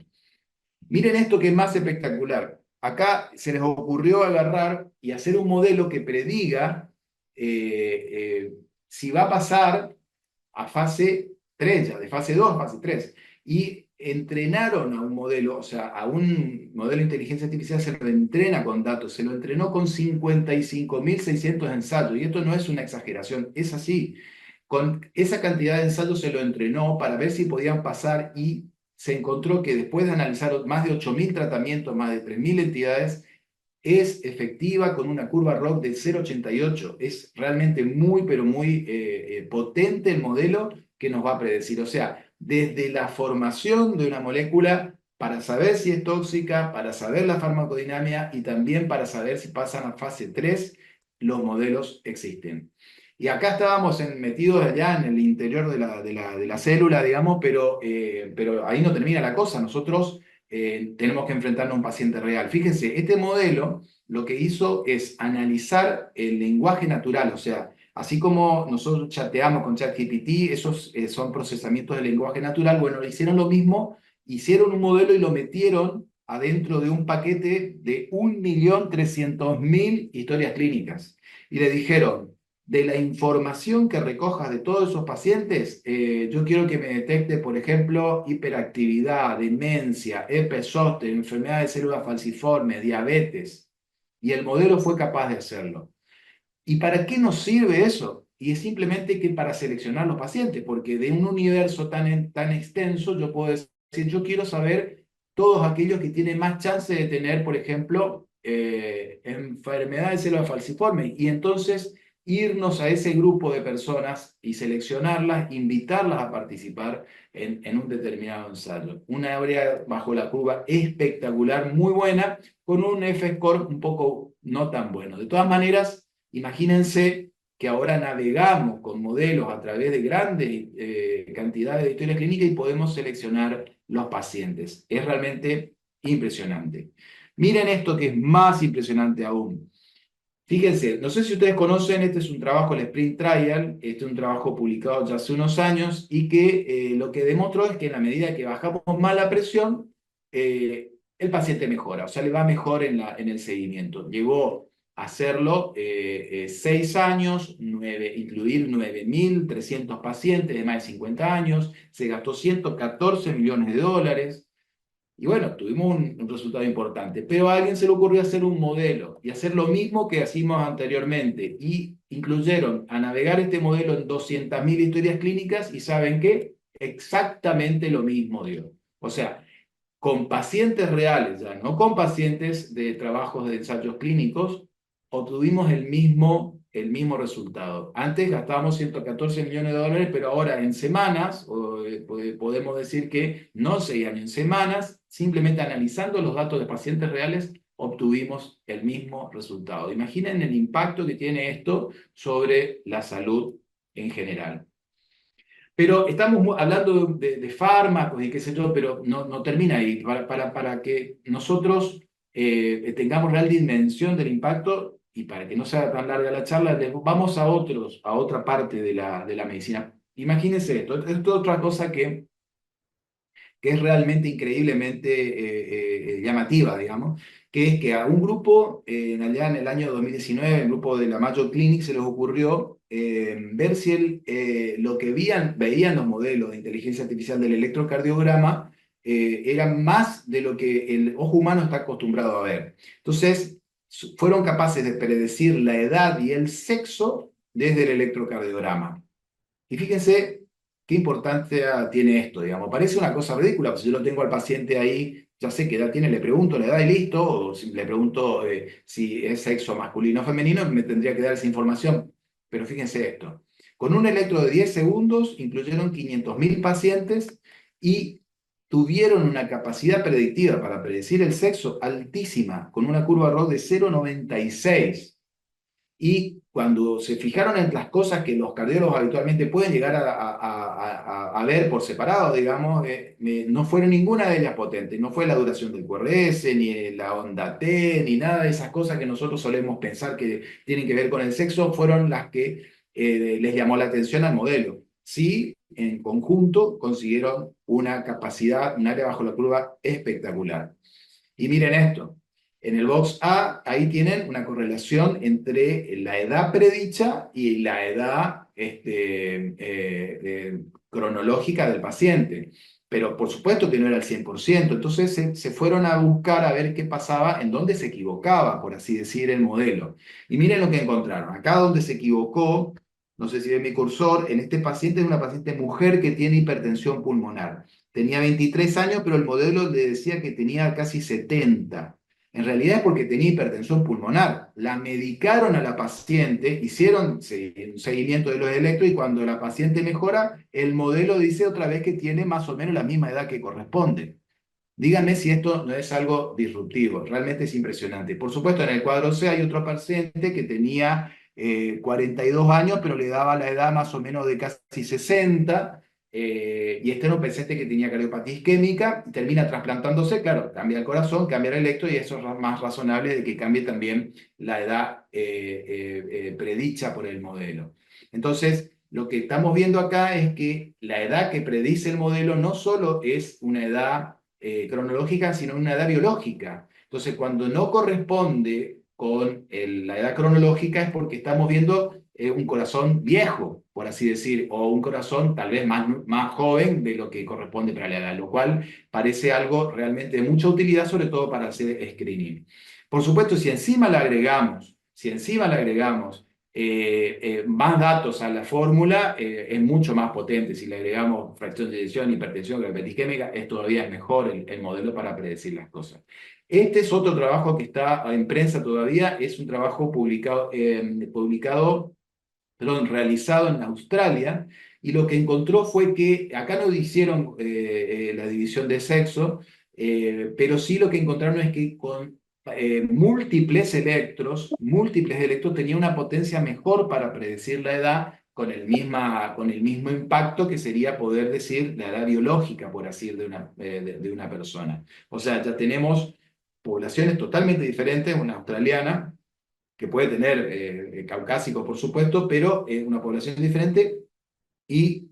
Miren esto que es más espectacular. Acá se les ocurrió agarrar y hacer un modelo que prediga si va a pasar a fase 3, ya de fase 2 a fase 3. Y entrenaron a un modelo, o sea, a un modelo de inteligencia artificial se lo entrena con datos, se lo entrenó con 55.600 ensayos. Y esto no es una exageración, es así. Con esa cantidad de ensayos se lo entrenó para ver si podían pasar y se encontró que después de analizar más de 8.000 tratamientos, más de 3.000 entidades, es efectiva con una curva ROC de 0,88. Es realmente muy, pero muy potente el modelo que nos va a predecir. O sea, desde la formación de una molécula para saber si es tóxica, para saber la farmacodinámica y también para saber si pasan a fase 3, los modelos existen. Y acá estábamos metidos allá en el interior de la célula, digamos, pero ahí no termina la cosa. Nosotros tenemos que enfrentarnos a un paciente real. Fíjense, este modelo lo que hizo es analizar el lenguaje natural, o sea, así como nosotros chateamos con ChatGPT, esos son procesamientos del lenguaje natural, bueno, hicieron lo mismo, hicieron un modelo y lo metieron adentro de un paquete de 1.300.000 historias clínicas. Y le dijeron, de la información que recojas de todos esos pacientes, yo quiero que me detecte, por ejemplo, hiperactividad, demencia, herpes zóster, enfermedad de células falciformes, diabetes. Y el modelo fue capaz de hacerlo. ¿Y para qué nos sirve eso? Y es simplemente que para seleccionar los pacientes, porque de un universo tan extenso, yo puedo decir, yo quiero saber todos aquellos que tienen más chance de tener, por ejemplo, enfermedad de células falciformes. Y entonces irnos a ese grupo de personas y seleccionarlas, invitarlas a participar en un determinado ensayo. Una área bajo la curva espectacular, muy buena, con un F-score un poco no tan bueno. De todas maneras, imagínense que ahora navegamos con modelos a través de grandes cantidades de historias clínicas y podemos seleccionar los pacientes. Es realmente impresionante. Miren esto que es más impresionante aún. Fíjense, no sé si ustedes conocen, este es un trabajo, el Sprint Trial, este es un trabajo publicado ya hace unos años y que lo que demostró es que en la medida que bajamos más la presión, el paciente mejora, o sea, le va mejor en el seguimiento. Llegó a hacerlo 6 años, incluir 9.300 pacientes de más de 50 años, se gastó 114 millones de dólares. Y bueno, tuvimos un resultado importante, pero a alguien se le ocurrió hacer un modelo y hacer lo mismo que hacíamos anteriormente. Y incluyeron a navegar este modelo en 200.000 historias clínicas y ¿saben qué? Exactamente lo mismo dio. O sea, con pacientes reales, ya no con pacientes de trabajos de ensayos clínicos, obtuvimos el mismo resultado. Antes gastábamos 114 millones de dólares, pero ahora en semanas, podemos decir que no seguían en semanas, simplemente analizando los datos de pacientes reales, obtuvimos el mismo resultado. Imaginen el impacto que tiene esto sobre la salud en general. Pero estamos hablando de fármacos y qué sé yo, pero no termina ahí. Para que nosotros tengamos real dimensión del impacto y para que no sea tan larga la charla, vamos a otra parte de la medicina. Imagínense esto es otra cosa que es realmente increíblemente llamativa, digamos, que es que a un grupo, allá en el año 2019, el grupo de la Mayo Clinic, se les ocurrió ver si lo que veían los modelos de inteligencia artificial del electrocardiograma era más de lo que el ojo humano está acostumbrado a ver. Entonces, fueron capaces de predecir la edad y el sexo desde el electrocardiograma. Y fíjense qué importancia tiene esto, digamos. Parece una cosa ridícula, pues si yo lo tengo al paciente ahí, ya sé qué edad tiene, le pregunto la edad y listo, o si le pregunto si es sexo masculino o femenino, me tendría que dar esa información. Pero fíjense esto, con un electro de 10 segundos, incluyeron 500.000 pacientes y tuvieron una capacidad predictiva para predecir el sexo altísima, con una curva ROC de 0,96. Y cuando se fijaron en las cosas que los cardiólogos habitualmente pueden llegar a ver por separado, digamos, no fueron ninguna de ellas potentes. No fue la duración del QRS, ni la onda T, ni nada de esas cosas que nosotros solemos pensar que tienen que ver con el sexo, fueron las que les llamó la atención al modelo. Sí, en conjunto consiguieron una capacidad, un área bajo la curva espectacular. Y miren esto, en el box A, ahí tienen una correlación entre la edad predicha y la edad cronológica del paciente. Pero por supuesto que no era el 100%, entonces se fueron a buscar a ver qué pasaba, en dónde se equivocaba, por así decir, el modelo. Y miren lo que encontraron. Acá donde se equivocó, no sé si ve mi cursor, en este paciente es una paciente mujer que tiene hipertensión pulmonar. Tenía 23 años, pero el modelo le decía que tenía casi 70. En realidad es porque tenía hipertensión pulmonar. La medicaron a la paciente, hicieron un seguimiento de los electros y cuando la paciente mejora, el modelo dice otra vez que tiene más o menos la misma edad que corresponde. Díganme si esto no es algo disruptivo, realmente es impresionante. Por supuesto, en el cuadro C hay otro paciente que tenía 42 años, pero le daba la edad más o menos de casi 60, y este era un paciente que tenía cardiopatía isquémica, y termina trasplantándose, claro, cambia el corazón, cambia el electro, y eso es más razonable de que cambie también la edad predicha por el modelo. Entonces, lo que estamos viendo acá es que la edad que predice el modelo no solo es una edad cronológica, sino una edad biológica. Entonces, cuando no corresponde con la edad cronológica es porque estamos viendo un corazón viejo, por así decir, o un corazón tal vez más joven de lo que corresponde para la edad, lo cual parece algo realmente de mucha utilidad, sobre todo para hacer screening. Por supuesto, si encima le agregamos más datos a la fórmula, es mucho más potente. Si le agregamos fracción de eyección, hipertensión, cardiopatía isquémica, es todavía mejor el modelo para predecir las cosas. Este es otro trabajo que está en prensa todavía, es un trabajo realizado en Australia, y lo que encontró fue que acá no hicieron la división de sexo, pero sí lo que encontraron es que con múltiples electros tenía una potencia mejor para predecir la edad con el mismo impacto que sería poder decir la edad biológica, por así decir, de una persona. O sea, ya tenemos poblaciones totalmente diferentes, una australiana, que puede tener caucásicos, por supuesto, pero una población diferente, y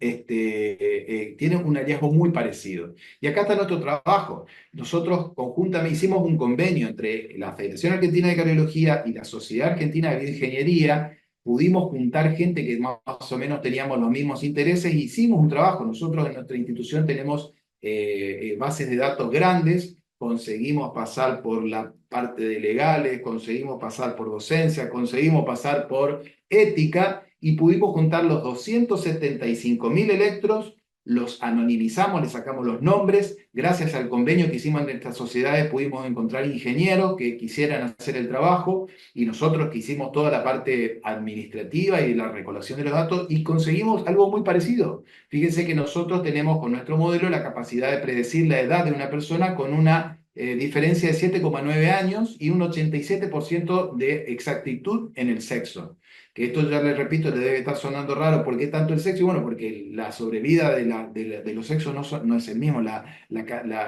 tiene un hallazgo muy parecido. Y acá está nuestro trabajo. Nosotros conjuntamente hicimos un convenio entre la Federación Argentina de Cardiología y la Sociedad Argentina de Bioingeniería. Pudimos juntar gente que más o menos teníamos los mismos intereses, e hicimos un trabajo. Nosotros en nuestra institución tenemos bases de datos grandes, conseguimos pasar por la parte de legales, conseguimos pasar por docencia, conseguimos pasar por ética, y pudimos juntar los 275.000 electros, los anonimizamos, les sacamos los nombres. Gracias al convenio que hicimos en estas sociedades pudimos encontrar ingenieros que quisieran hacer el trabajo, y nosotros que hicimos toda la parte administrativa y la recolección de los datos, y conseguimos algo muy parecido. Fíjense que nosotros tenemos con nuestro modelo la capacidad de predecir la edad de una persona con una diferencia de 7,9 años y un 87% de exactitud en el sexo. Que esto, ya les repito, le debe estar sonando raro. ¿Por qué tanto el sexo? Y bueno, porque la sobrevida de los sexos no es el mismo, la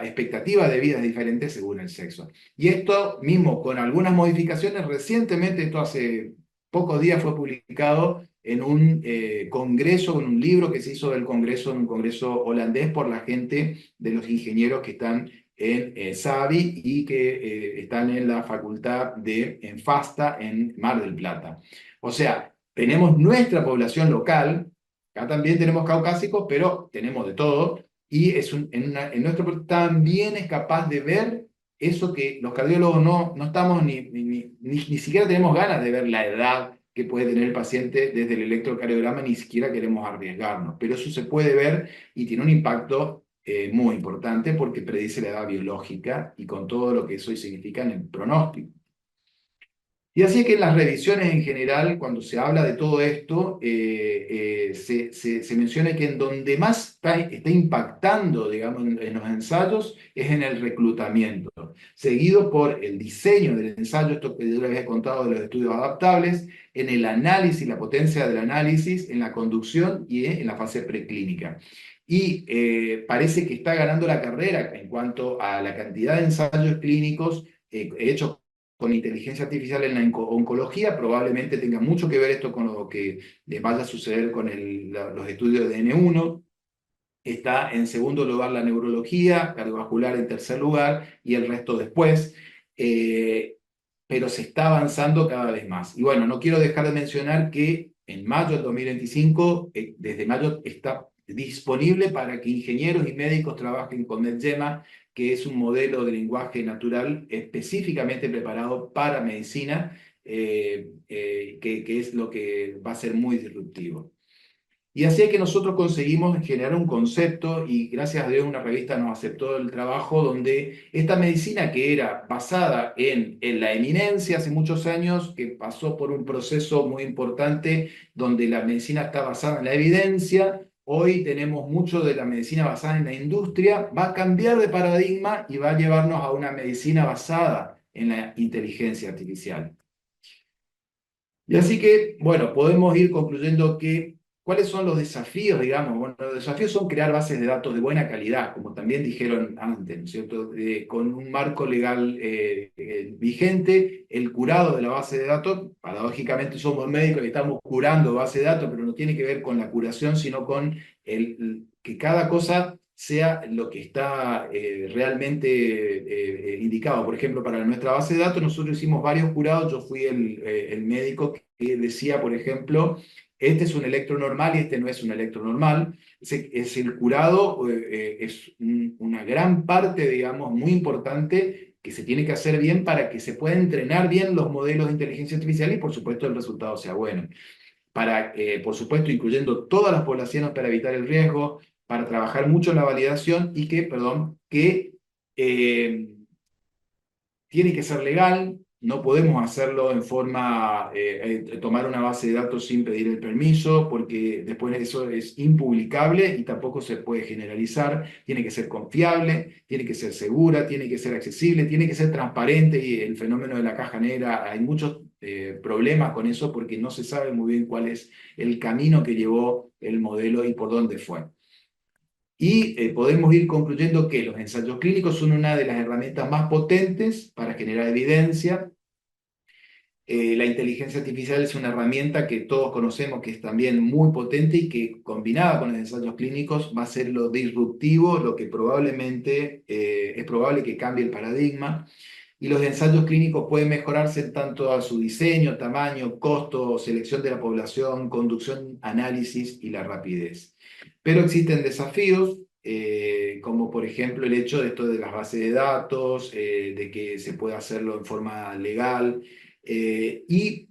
expectativa de vida es diferente según el sexo. Y esto mismo, con algunas modificaciones, recientemente, esto hace pocos días fue publicado en un congreso, en un libro que se hizo del congreso, en un congreso holandés, por la gente de los ingenieros que están en SABI y que están en la facultad en FASTA, en Mar del Plata. O sea, tenemos nuestra población local, acá también tenemos caucásicos, pero tenemos de todo, y en nuestro también es capaz de ver eso que los cardiólogos no estamos ni siquiera tenemos ganas de ver la edad que puede tener el paciente desde el electrocardiograma, ni siquiera queremos arriesgarnos, pero eso se puede ver y tiene un impacto muy importante porque predice la edad biológica y con todo lo que eso significa en el pronóstico. Y así que en las revisiones en general, cuando se habla de todo esto, se menciona que en donde más está impactando, digamos, en los ensayos es en el reclutamiento, seguido por el diseño del ensayo, esto que yo les había contado de los estudios adaptables, en el análisis, la potencia del análisis, en la conducción y en la fase preclínica. Y parece que está ganando la carrera en cuanto a la cantidad de ensayos clínicos hechos con inteligencia artificial en la oncología. Probablemente tenga mucho que ver esto con lo que le vaya a suceder con los estudios de N1. Está en segundo lugar la neurología, cardiovascular en tercer lugar y el resto después. Pero se está avanzando cada vez más. Y bueno, no quiero dejar de mencionar que en mayo del 2025, desde mayo está disponible para que ingenieros y médicos trabajen con NetGEMA, que es un modelo de lenguaje natural específicamente preparado para medicina, que es lo que va a ser muy disruptivo. Y así es que nosotros conseguimos generar un concepto y gracias a Dios una revista nos aceptó el trabajo donde esta medicina que era basada en la eminencia hace muchos años, que pasó por un proceso muy importante donde la medicina está basada en la evidencia, hoy tenemos mucho de la medicina basada en la industria, va a cambiar de paradigma y va a llevarnos a una medicina basada en la inteligencia artificial. Y así que, bueno, podemos ir concluyendo que, ¿cuáles son los desafíos, digamos? Bueno, los desafíos son crear bases de datos de buena calidad, como también dijeron antes, ¿no es cierto? Con un marco legal vigente, el curado de la base de datos, paradójicamente somos médicos y estamos curando base de datos, pero no tiene que ver con la curación, sino con que cada cosa sea lo que está realmente indicado. Por ejemplo, para nuestra base de datos nosotros hicimos varios curados, yo fui el médico que decía, por ejemplo, este es un electro normal y este no es un electro normal. Es el curado, es una gran parte, digamos, muy importante que se tiene que hacer bien para que se puedan entrenar bien los modelos de inteligencia artificial y por supuesto el resultado sea bueno. Para, por supuesto, incluyendo todas las poblaciones para evitar el riesgo, para trabajar mucho en la validación y que, perdón, que tiene que ser legal, no podemos hacerlo en forma, tomar una base de datos sin pedir el permiso, porque después eso es impublicable y tampoco se puede generalizar, tiene que ser confiable, tiene que ser segura, tiene que ser accesible, tiene que ser transparente y el fenómeno de la caja negra, hay muchos problemas con eso porque no se sabe muy bien cuál es el camino que llevó el modelo y por dónde fue. Y podemos ir concluyendo que los ensayos clínicos son una de las herramientas más potentes para generar evidencia. La inteligencia artificial es una herramienta que todos conocemos que es también muy potente y que combinada con los ensayos clínicos va a ser lo disruptivo, lo que probablemente es probable que cambie el paradigma. Y los ensayos clínicos pueden mejorarse en tanto a su diseño, tamaño, costo, selección de la población, conducción, análisis y la rapidez. Pero existen desafíos, como por ejemplo el hecho de esto de las bases de datos, de que se pueda hacerlo en forma legal, y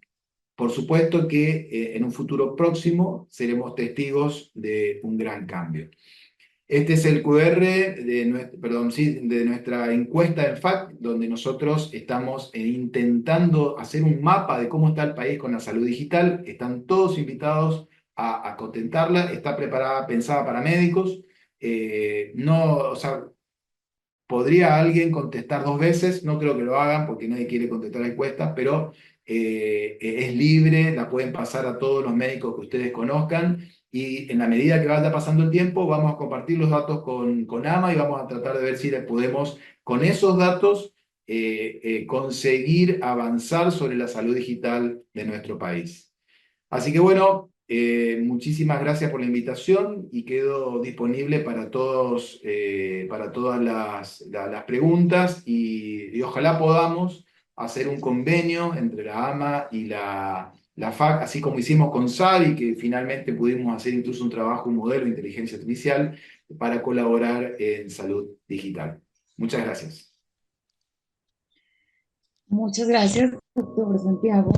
por supuesto que en un futuro próximo seremos testigos de un gran cambio. Este es el QR de nuestra encuesta en FACT, donde nosotros estamos intentando hacer un mapa de cómo está el país con la salud digital. Están todos invitados a contentarla. Está preparada, pensada para médicos. No, o sea, ¿podría alguien contestar 2 veces? No creo que lo hagan porque nadie quiere contestar la encuesta, pero es libre, la pueden pasar a todos los médicos que ustedes conozcan y en la medida que vaya pasando el tiempo vamos a compartir los datos con AMA y vamos a tratar de ver si podemos con esos datos conseguir avanzar sobre la salud digital de nuestro país. Así que bueno, muchísimas gracias por la invitación y quedo disponible para todos, para todas las preguntas y ojalá podamos hacer un convenio entre la AMA y la FAC, así como hicimos con SADI, que finalmente pudimos hacer incluso un trabajo, un modelo de inteligencia artificial para colaborar en salud digital. Muchas gracias. Muchas gracias, doctor Santiago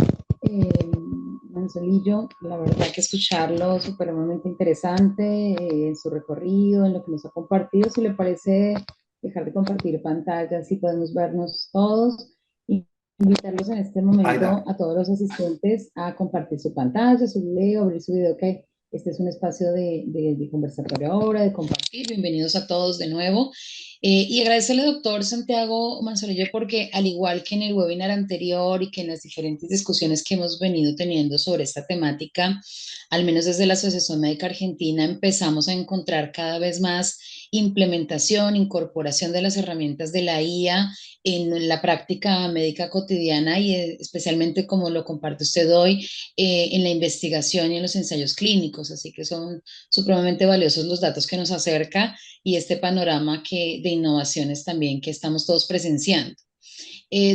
Manzolillo. La verdad que escucharlo supremamente interesante en su recorrido, en lo que nos ha compartido. Si le parece dejar de compartir pantalla, así podemos vernos todos. Y Invitarlos en este Ahí momento está. a todos los asistentes a compartir su pantalla, su video, abrir su video, que este es un espacio de conversatorio ahora, de compartir. Bienvenidos a todos de nuevo. Y agradecerle, doctor Santiago Manzanillo, porque al igual que en el webinar anterior y que en las diferentes discusiones que hemos venido teniendo sobre esta temática, al menos desde la Asociación Médica Argentina, empezamos a encontrar cada vez más implementación, incorporación de las herramientas de la IA en la práctica médica cotidiana y especialmente como lo comparte usted hoy, en la investigación y en los ensayos clínicos. Así que son supremamente valiosos los datos que nos acerca y este panorama de innovaciones también que estamos todos presenciando.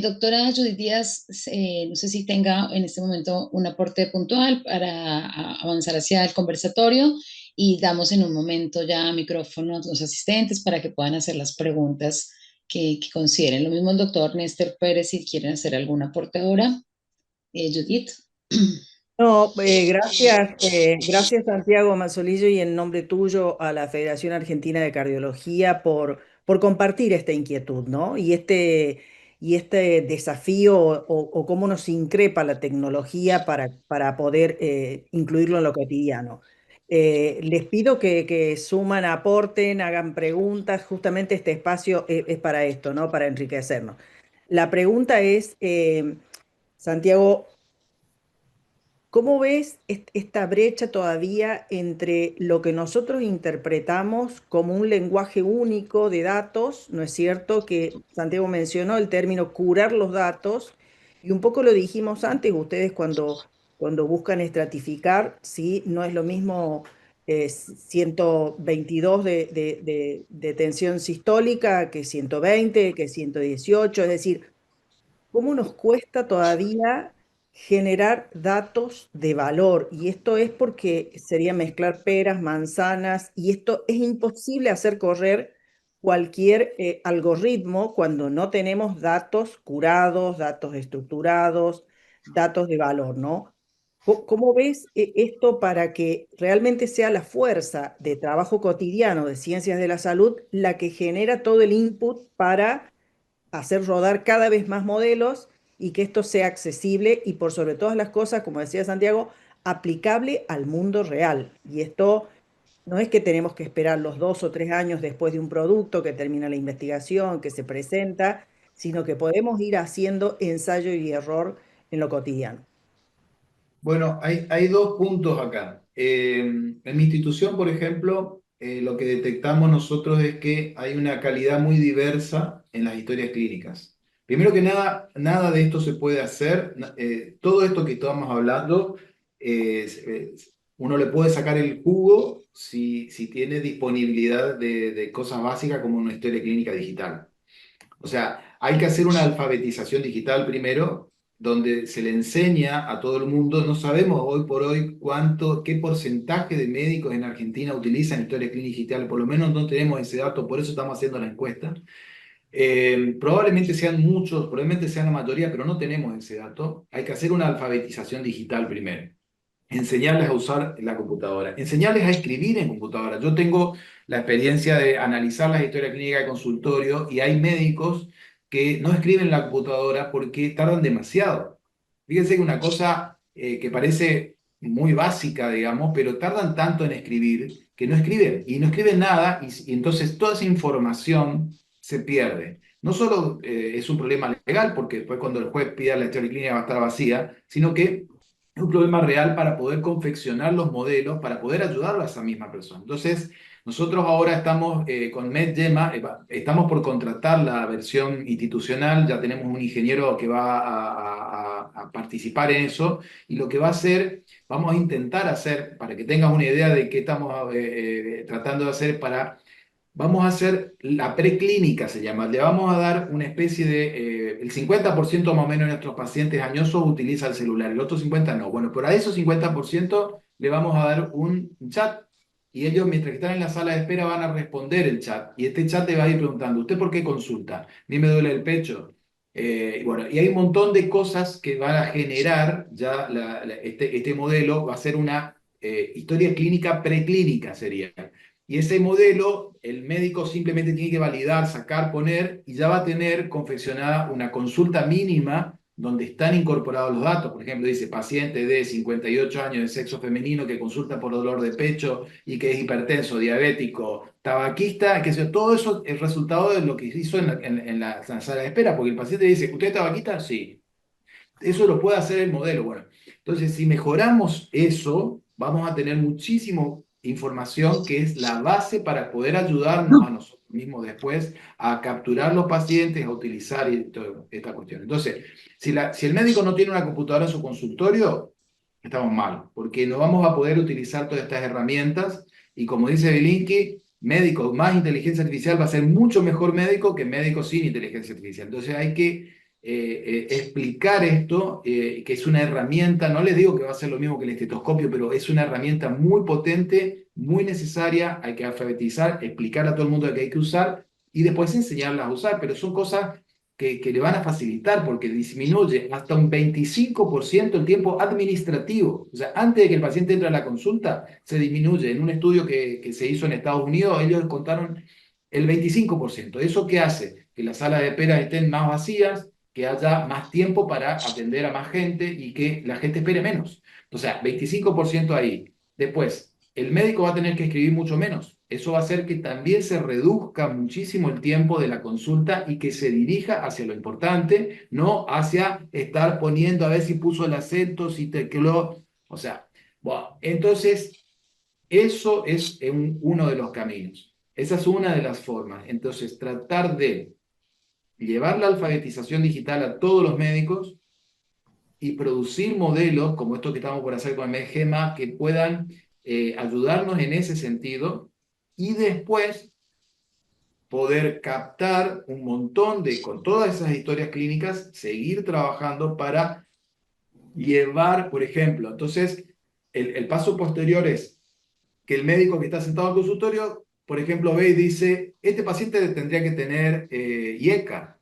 Doctora Judith Díaz, no sé si tenga en este momento un aporte puntual para avanzar hacia el conversatorio y damos en un momento ya micrófono a los asistentes para que puedan hacer las preguntas que consideren. Lo mismo el doctor Néstor Pérez, si quieren hacer algún aporte ahora. Judith. No, gracias Santiago Mazzolillo y en nombre tuyo a la Federación Argentina de Cardiología por compartir esta inquietud, ¿no? Y este desafío o cómo nos increpa la tecnología para poder incluirlo en lo cotidiano. Les pido que suman, aporten, hagan preguntas. Justamente este espacio es para esto, ¿no? Para enriquecernos. La pregunta es, Santiago, ¿cómo ves esta brecha todavía entre lo que nosotros interpretamos como un lenguaje único de datos? ¿No es cierto que Santiago mencionó el término curar los datos? Y un poco lo dijimos antes, ustedes cuando buscan estratificar, sí, no es lo mismo 122 de tensión sistólica que 120, que 118, es decir, cómo nos cuesta todavía generar datos de valor. Y esto es porque sería mezclar peras, manzanas, y esto es imposible hacer correr cualquier algoritmo cuando no tenemos datos curados, datos estructurados, datos de valor, ¿no? ¿Cómo ves esto para que realmente sea la fuerza de trabajo cotidiano de ciencias de la salud la que genera todo el input para hacer rodar cada vez más modelos y que esto sea accesible y por sobre todas las cosas, como decía Santiago, aplicable al mundo real? Y esto no es que tenemos que esperar los 2 o 3 años después de un producto que termina la investigación, que se presenta, sino que podemos ir haciendo ensayo y error en lo cotidiano. Bueno, hay dos puntos acá. En mi institución, por ejemplo, lo que detectamos nosotros es que hay una calidad muy diversa en las historias clínicas. Primero que nada, nada de esto se puede hacer. Todo esto que estamos hablando, uno le puede sacar el jugo si tiene disponibilidad de cosas básicas como una historia clínica digital. O sea, hay que hacer una alfabetización digital primero, donde se le enseña a todo el mundo. No sabemos hoy por hoy qué porcentaje de médicos en Argentina utilizan historia clínica digital, por lo menos no tenemos ese dato, por eso estamos haciendo la encuesta. Probablemente sean muchos, probablemente sean la mayoría, pero no tenemos ese dato. Hay que hacer una alfabetización digital primero. Enseñarles a usar la computadora, enseñarles a escribir en computadora. Yo tengo la experiencia de analizar las historias clínicas de consultorio y hay médicos que no escriben en la computadora porque tardan demasiado. Fíjense que una cosa que parece muy básica, digamos, pero tardan tanto en escribir que no escriben y no escriben nada y entonces toda esa información se pierde. No solo es un problema legal, porque después cuando el juez pida la historia clínica va a estar vacía, sino que es un problema real para poder confeccionar los modelos, para poder ayudar a esa misma persona. Entonces, nosotros ahora estamos con MedGemma, estamos por contratar la versión institucional, ya tenemos un ingeniero que va a participar en eso, y lo que va a hacer, vamos a intentar hacer, para que tengas una idea de qué estamos tratando de hacer vamos a hacer la preclínica, se llama. Le vamos a dar una especie el 50% más o menos de nuestros pacientes añosos utiliza el celular, el otro 50% no. Bueno, pero a esos 50% le vamos a dar un chat y ellos mientras que están en la sala de espera van a responder el chat. Y este chat te va a ir preguntando, ¿usted por qué consulta? A mí me duele el pecho. Y bueno, y hay un montón de cosas que van a generar ya este modelo, va a ser una historia clínica preclínica sería. Y ese modelo, el médico simplemente tiene que validar, sacar, poner, y ya va a tener confeccionada una consulta mínima donde están incorporados los datos. Por ejemplo, dice paciente de 58 años de sexo femenino que consulta por dolor de pecho y que es hipertenso, diabético, tabaquista, que todo eso es resultado de lo que hizo en la sala de espera, porque el paciente dice, ¿usted es tabaquista? Sí. Eso lo puede hacer el modelo. Bueno, entonces si mejoramos eso, vamos a tener muchísima información que es la base para poder ayudarnos a nosotros mismos después a capturar los pacientes, a utilizar toda esta cuestión. Entonces, si el médico no tiene una computadora en su consultorio, estamos mal, porque no vamos a poder utilizar todas estas herramientas y como dice Belinsky, médico más inteligencia artificial va a ser mucho mejor médico que médico sin inteligencia artificial. Entonces hay que explicar esto, que es una herramienta, no les digo que va a ser lo mismo que el estetoscopio, pero es una herramienta muy potente, muy necesaria, hay que alfabetizar, explicar a todo el mundo que hay que usar y después enseñarlas a usar, pero son cosas que le van a facilitar porque disminuye hasta un 25% el tiempo administrativo. O sea, antes de que el paciente entre a la consulta, se disminuye. En un estudio que se hizo en Estados Unidos, ellos contaron el 25%. ¿Eso qué hace? Que las salas de espera estén más vacías, que haya más tiempo para atender a más gente y que la gente espere menos. O sea, 25% ahí. Después, el médico va a tener que escribir mucho menos. Eso va a hacer que también se reduzca muchísimo el tiempo de la consulta y que se dirija hacia lo importante, no hacia estar poniendo a ver si puso el acento, si tecló. O sea, bueno, entonces, eso es uno de los caminos. Esa es una de las formas. Entonces, tratar de llevar la alfabetización digital a todos los médicos y producir modelos como estos que estamos por hacer con el MEGEMA que puedan ayudarnos en ese sentido y después poder captar un montón con todas esas historias clínicas, seguir trabajando para llevar, por ejemplo, entonces el paso posterior es que el médico que está sentado en el consultorio, por ejemplo, ve y dice, este paciente tendría que tener IECA,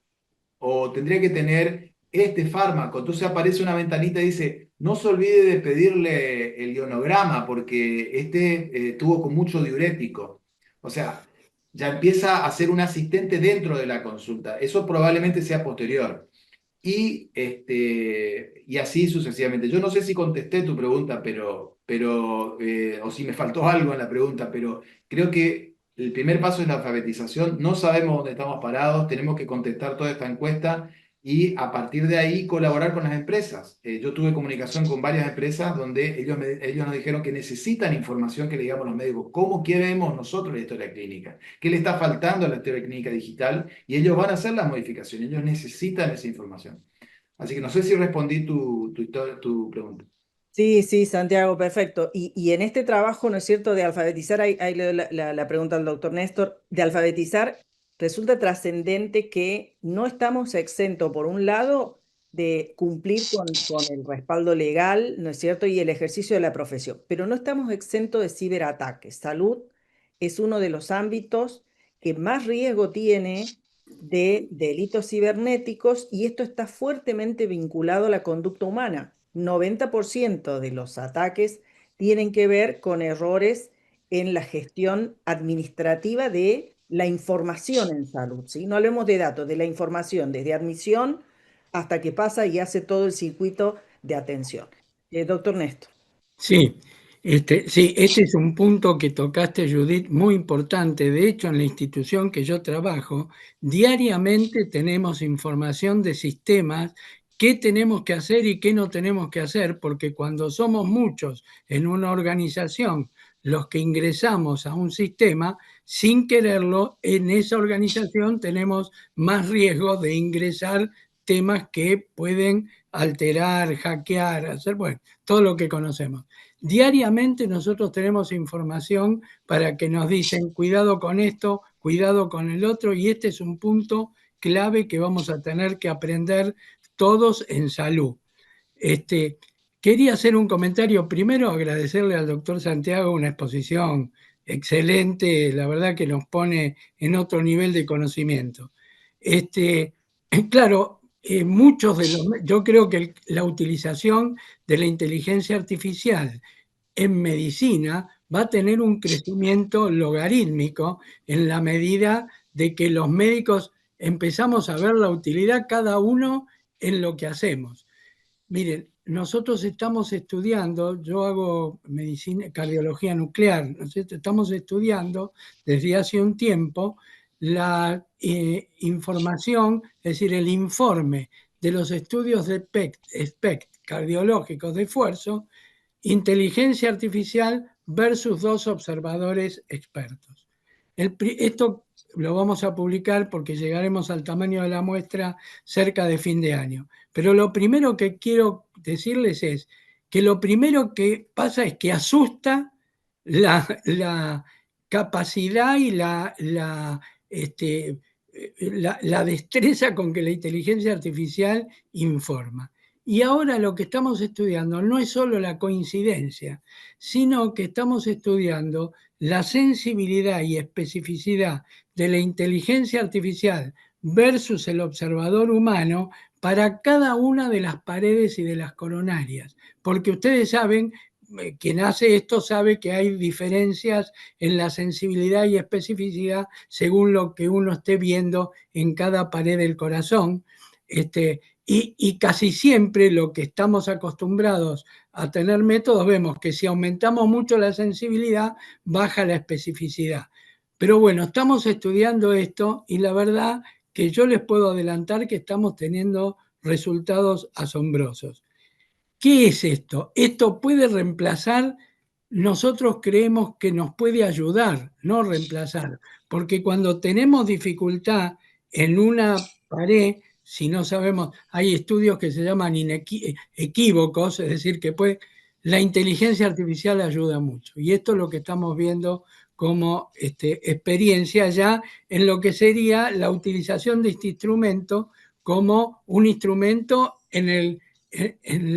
o tendría que tener este fármaco. Entonces aparece una ventanita y dice, no se olvide de pedirle el ionograma porque este tuvo con mucho diurético. O sea, ya empieza a ser un asistente dentro de la consulta. Eso probablemente sea posterior. Y así sucesivamente. Yo no sé si contesté tu pregunta, o si me faltó algo en la pregunta, pero creo que el primer paso es la alfabetización. No sabemos dónde estamos parados, tenemos que contestar toda esta encuesta y a partir de ahí colaborar con las empresas. Yo tuve comunicación con varias empresas donde ellos nos dijeron que necesitan información que le digamos a los médicos, cómo queremos nosotros la historia clínica, qué le está faltando a la historia clínica digital y ellos van a hacer las modificaciones, ellos necesitan esa información. Así que no sé si respondí tu pregunta. Sí, sí, Santiago, perfecto. Y en este trabajo, ¿no es cierto?, de alfabetizar, ahí le doy la pregunta al doctor Néstor, de alfabetizar, resulta trascendente que no estamos exentos, por un lado, de cumplir con el respaldo legal, ¿no es cierto?, y el ejercicio de la profesión, pero no estamos exentos de ciberataques. Salud es uno de los ámbitos que más riesgo tiene de delitos cibernéticos y esto está fuertemente vinculado a la conducta humana. 90% de los ataques tienen que ver con errores en la gestión administrativa de la información en salud, ¿sí? No hablemos de datos, de la información, desde admisión hasta que pasa y hace todo el circuito de atención. Doctor Néstor. Sí, sí, este es un punto que tocaste, Judith, muy importante. De hecho, en la institución que yo trabajo, diariamente tenemos información de sistemas, qué tenemos que hacer y qué no tenemos que hacer, porque cuando somos muchos en una organización los que ingresamos a un sistema, sin quererlo, en esa organización tenemos más riesgo de ingresar temas que pueden alterar, hackear, hacer, bueno, todo lo que conocemos. Diariamente nosotros tenemos información para que nos dicen cuidado con esto, cuidado con el otro, y este es un punto clave que vamos a tener que aprender todos en salud. Quería hacer un comentario, primero agradecerle al doctor Santiago una exposición excelente, la verdad que nos pone en otro nivel de conocimiento. Claro, yo creo que la utilización de la inteligencia artificial en medicina va a tener un crecimiento logarítmico en la medida de que los médicos empezamos a ver la utilidad cada uno en lo que hacemos. Miren, nosotros estamos estudiando, yo hago medicina, cardiología nuclear, ¿no es cierto? Estamos estudiando desde hace un tiempo la información, es decir, el informe de los estudios de SPECT cardiológicos de esfuerzo, inteligencia artificial versus 2 observadores expertos. Esto lo vamos a publicar porque llegaremos al tamaño de la muestra cerca de fin de año. Pero lo primero que quiero decirles es que lo primero que pasa es que asusta la capacidad y la destreza con que la inteligencia artificial informa. Y ahora lo que estamos estudiando no es solo la coincidencia, sino que estamos estudiando la sensibilidad y especificidad de la inteligencia artificial versus el observador humano para cada una de las paredes y de las coronarias. Porque ustedes saben, quien hace esto sabe que hay diferencias en la sensibilidad y especificidad según lo que uno esté viendo en cada pared del corazón. Y casi siempre lo que estamos acostumbrados a tener métodos, vemos que si aumentamos mucho la sensibilidad, baja la especificidad. Pero bueno, estamos estudiando esto y la verdad que yo les puedo adelantar que estamos teniendo resultados asombrosos. ¿Qué es esto? Esto puede reemplazar, nosotros creemos que nos puede ayudar, no reemplazar, porque cuando tenemos dificultad en una pared, si no sabemos, hay estudios que se llaman equívocos, es decir, que la inteligencia artificial ayuda mucho. Y esto es lo que estamos viendo como experiencia ya en lo que sería la utilización de este instrumento como un instrumento en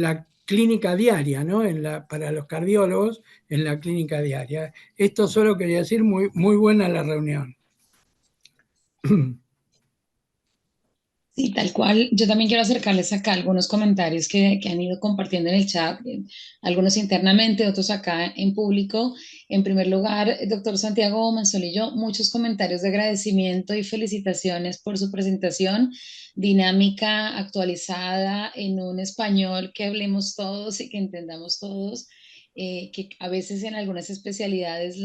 la clínica diaria, ¿no? Para los cardiólogos, en la clínica diaria. Esto solo quería decir, muy, muy buena la reunión. Sí, tal cual. Yo también quiero acercarles acá algunos comentarios que han ido compartiendo en el chat, algunos internamente, otros acá en público. En primer lugar, doctor Santiago Manzolillo, muchos comentarios de agradecimiento y felicitaciones por su presentación dinámica, actualizada, en un español que hablemos todos y que entendamos todos, que a veces en algunas especialidades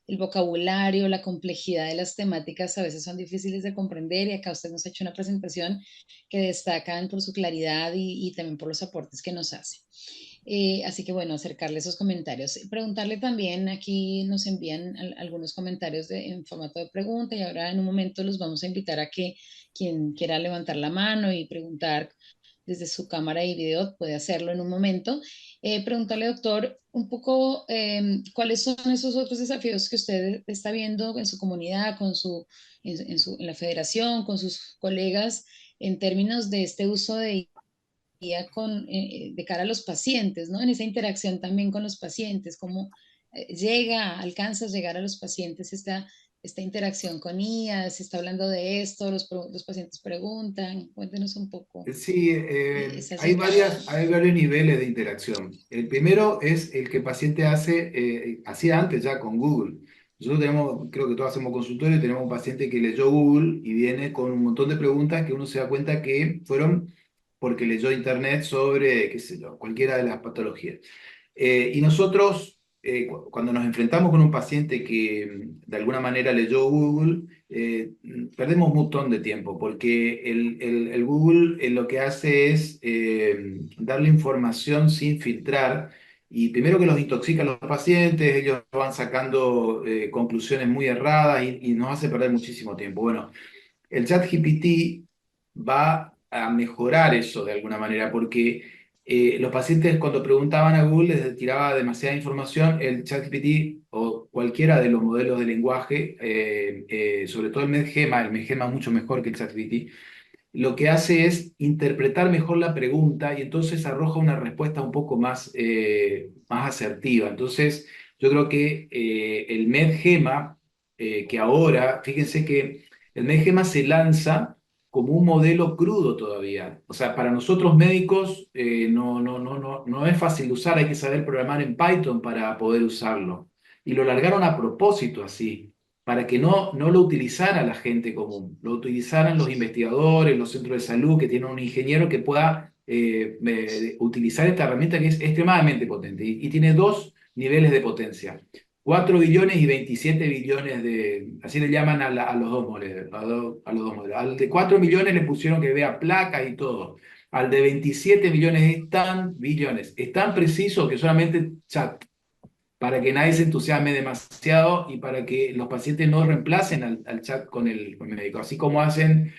el vocabulario, la complejidad de las temáticas a veces son difíciles de comprender y acá usted nos ha hecho una presentación que destacan por su claridad y también por los aportes que nos hace. Así que bueno, acercarle esos comentarios. Preguntarle también, aquí nos envían algunos comentarios en formato de pregunta y ahora en un momento los vamos a invitar a que quien quiera levantar la mano y preguntar desde su cámara y video puede hacerlo en un momento. Preguntarle, doctor, un poco cuáles son esos otros desafíos que usted está viendo en su comunidad, en la federación, con sus colegas, en términos de este uso de IA de cara a los pacientes, ¿no? En esa interacción también con los pacientes, cómo alcanza a llegar a los pacientes esta interacción con IA, se está hablando de esto, los pacientes preguntan, cuéntenos un poco. Sí, hay varios niveles de interacción. El primero es el que el paciente hacía antes ya con Google. Nosotros tenemos, creo que todos hacemos consultorio, y tenemos un paciente que leyó Google y viene con un montón de preguntas que uno se da cuenta que fueron porque leyó internet sobre, qué sé yo, cualquiera de las patologías. Y nosotros, cuando nos enfrentamos con un paciente que de alguna manera leyó Google, perdemos un montón de tiempo, porque el Google lo que hace es darle información sin filtrar, y primero que los intoxica a los pacientes, ellos van sacando conclusiones muy erradas y nos hace perder muchísimo tiempo. Bueno, el ChatGPT va a mejorar eso de alguna manera, porque los pacientes cuando preguntaban a Google les tiraba demasiada información, el ChatGPT o cualquiera de los modelos de lenguaje, sobre todo el MedGema es mucho mejor que el ChatGPT, lo que hace es interpretar mejor la pregunta y entonces arroja una respuesta un poco más asertiva. Entonces, yo creo que el MedGema, que ahora, fíjense que el MedGema se lanza como un modelo crudo todavía. O sea, para nosotros médicos no es fácil de usar, hay que saber programar en Python para poder usarlo. Y lo largaron a propósito así, para que no lo utilizara la gente común, lo utilizaran los investigadores, los centros de salud, que tienen un ingeniero que pueda utilizar esta herramienta que es extremadamente potente y tiene dos niveles de potencia. 4 billones y 27 billones así le llaman a los dos modelos, a los dos modelos. Al de 4 millones le pusieron que vea placas y todo. Al de 27 billones es tan preciso que solamente chat, para que nadie se entusiasme demasiado y para que los pacientes no reemplacen al chat con el médico. Así como están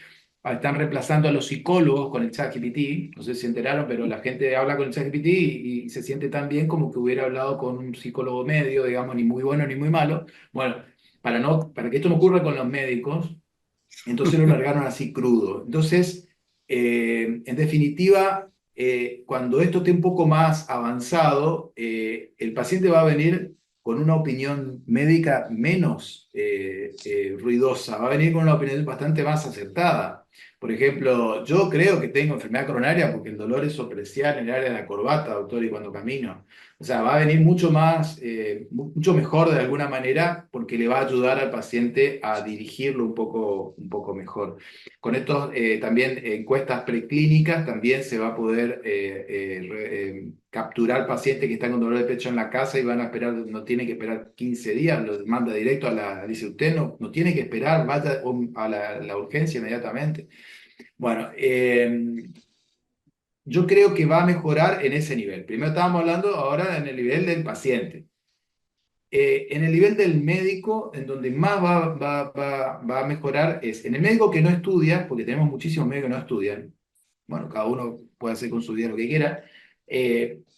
reemplazando a los psicólogos con el chat GPT, no sé si se enteraron, pero la gente habla con el chat GPT y se siente tan bien como que hubiera hablado con un psicólogo medio, digamos, ni muy bueno ni muy malo. Bueno, para que esto no ocurra con los médicos, entonces lo largaron así crudo. Entonces, en definitiva, cuando esto esté un poco más avanzado, el paciente va a venir con una opinión médica menos ruidosa, va a venir con una opinión bastante más acertada. Por ejemplo, yo creo que tengo enfermedad coronaria porque el dolor es opresión en el área de la corbata, doctor, y cuando camino. O sea, va a venir mucho más, mucho mejor de alguna manera porque le va a ayudar al paciente a dirigirlo un poco mejor. Con estos también encuestas preclínicas también se va a poder capturar pacientes que están con dolor de pecho en la casa y van a esperar, no tiene que esperar 15 días, lo manda directo dice usted no tiene que esperar, vaya a la urgencia inmediatamente. Bueno, yo creo que va a mejorar en ese nivel. Primero estábamos hablando ahora en el nivel del paciente. En el nivel del médico, en donde más va a mejorar es en el médico que no estudia, porque tenemos muchísimos médicos que no estudian. Bueno, cada uno puede hacer con su vida lo que quiera.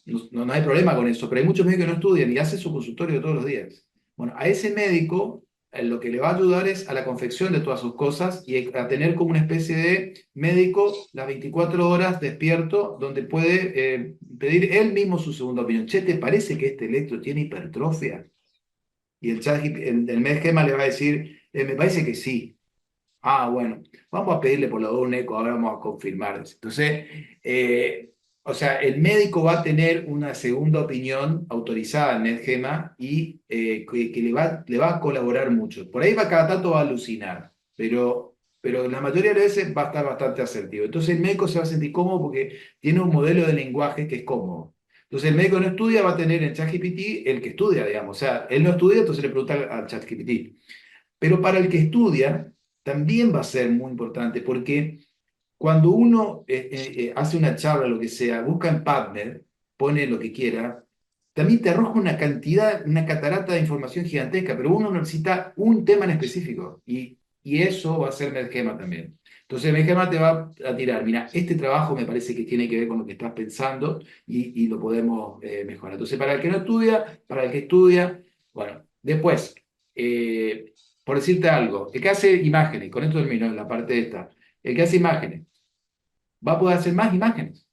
No hay problema con eso, pero hay muchos médicos que no estudian y hacen su consultorio todos los días. Bueno, a ese médico lo que le va a ayudar es a la confección de todas sus cosas y a tener como una especie de médico las 24 horas despierto, donde puede pedir él mismo su segunda opinión. Che, ¿te parece que este electro tiene hipertrofia? Y el Medgema le va a decir, me parece que sí. Ah, bueno, vamos a pedirle por la duda un eco, ahora vamos a confirmar. Entonces, o sea, el médico va a tener una segunda opinión autorizada en Medgema y que le va a colaborar mucho. Por ahí cada tanto va a alucinar, pero la mayoría de las veces va a estar bastante asertivo. Entonces el médico se va a sentir cómodo porque tiene un modelo de lenguaje que es cómodo. Entonces el médico no estudia, va a tener en ChatGPT el que estudia, digamos. O sea, él no estudia, entonces le pregunta al ChatGPT. Pero para el que estudia, también va a ser muy importante, porque cuando uno hace una charla, lo que sea, busca en PubMed, pone lo que quiera, también te arroja una cantidad, una catarata de información gigantesca, pero uno necesita un tema en específico, y eso va a ser Medgema también. Entonces Medgema te va a tirar, mira, este trabajo me parece que tiene que ver con lo que estás pensando y lo podemos mejorar. Entonces, para el que no estudia, para el que estudia, bueno, después, por decirte algo, el que hace imágenes, con esto termino en la parte esta, el que hace imágenes, va a poder hacer más imágenes.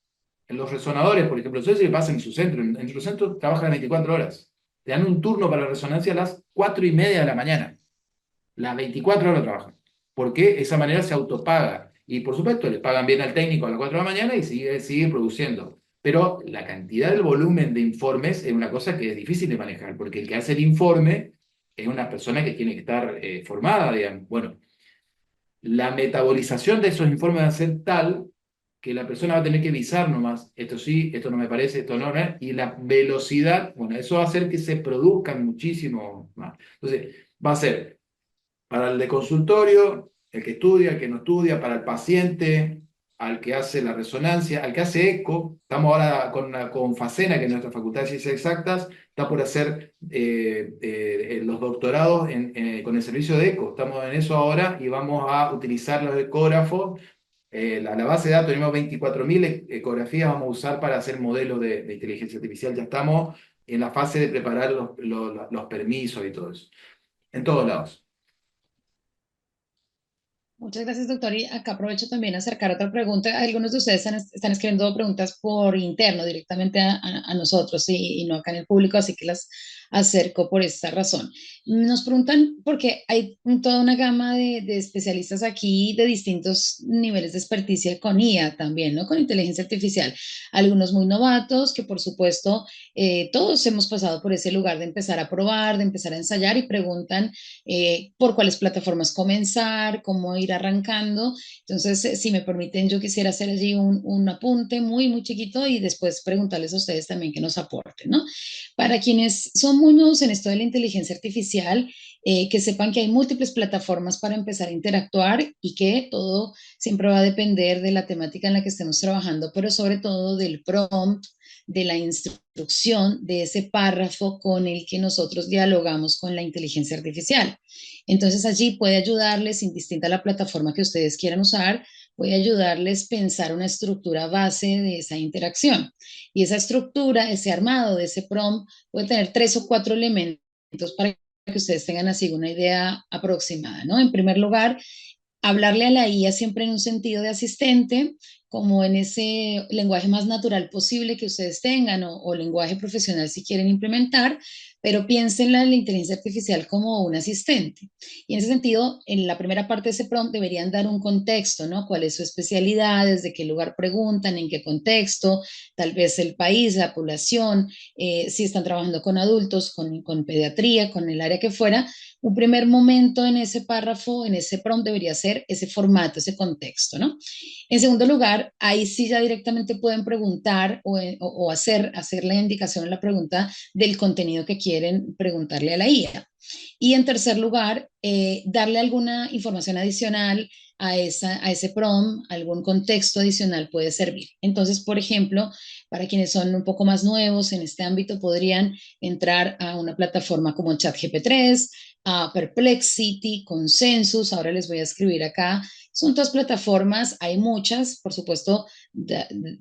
En los resonadores, por ejemplo, eso se le pasa en su centro. En su centro trabajan 24 horas. Te dan un turno para la resonancia a las 4:30 de la mañana. Las 24 horas trabajan. Porque esa manera se autopaga. Y por supuesto, le pagan bien al técnico a las 4 de la mañana y sigue produciendo. Pero la cantidad del volumen de informes es una cosa que es difícil de manejar, porque el que hace el informe es una persona que tiene que estar formada, digamos. Bueno, la metabolización de esos informes va a ser tal que la persona va a tener que visar nomás, esto sí, esto no me parece, esto no, y la velocidad, bueno, eso va a hacer que se produzcan muchísimo más. Entonces, va a ser para el de consultorio, el que estudia, el que no estudia, para el paciente, al que hace la resonancia, al que hace eco. Estamos ahora con Facena, que es nuestra Facultad de Ciencias Exactas, está por hacer los doctorados con el servicio de eco. Estamos en eso ahora y vamos a utilizar los ecógrafos. La base de datos, tenemos 24.000 ecografías, vamos a usar para hacer modelos de inteligencia artificial. Ya estamos en la fase de preparar los permisos y todo eso. En todos lados. Muchas gracias, doctor. Y acá aprovecho también a acercar otra pregunta. Algunos de ustedes están escribiendo preguntas por interno, directamente a nosotros y no acá en el público, así que las acerco por esta razón. Nos preguntan, porque hay toda una gama de especialistas aquí de distintos niveles de experticia con IA también, ¿no? Con inteligencia artificial. Algunos muy novatos, que por supuesto todos hemos pasado por ese lugar de empezar a probar, de empezar a ensayar y preguntan por cuáles plataformas comenzar, cómo ir arrancando. Entonces, si me permiten, yo quisiera hacer allí un apunte muy, muy chiquito y después preguntarles a ustedes también que nos aporten, ¿no? Para quienes son muy nuevos en esto de la inteligencia artificial, que sepan que hay múltiples plataformas para empezar a interactuar y que todo siempre va a depender de la temática en la que estemos trabajando, pero sobre todo del prompt, de la instrucción, de ese párrafo con el que nosotros dialogamos con la inteligencia artificial. Entonces allí puede ayudarles, indistinta a la plataforma que ustedes quieran usar, puede ayudarles a pensar una estructura base de esa interacción. Y esa estructura, ese armado de ese prompt puede tener 3 o 4 elementos para que ustedes tengan así una idea aproximada, ¿no? En primer lugar, hablarle a la IA siempre en un sentido de asistente, como en ese lenguaje más natural posible que ustedes tengan o lenguaje profesional si quieren implementar, pero piensen en la inteligencia artificial como un asistente. Y en ese sentido, en la primera parte de ese prompt deberían dar un contexto, ¿no? ¿Cuál es su especialidad? ¿Desde qué lugar preguntan? ¿En qué contexto? Tal vez el país, la población, si están trabajando con adultos, con pediatría, con el área que fuera. Un primer momento en ese párrafo, en ese prompt debería ser ese formato, ese contexto, ¿no? En segundo lugar, ahí sí ya directamente pueden preguntar o hacer la indicación en la pregunta del contenido que quieren preguntarle a la IA. Y en tercer lugar, darle alguna información adicional a ese prompt, algún contexto adicional puede servir. Entonces, por ejemplo, para quienes son un poco más nuevos en este ámbito, podrían entrar a una plataforma como ChatGPT-3, a Perplexity, Consensus, ahora les voy a escribir acá. Son todas plataformas, hay muchas, por supuesto,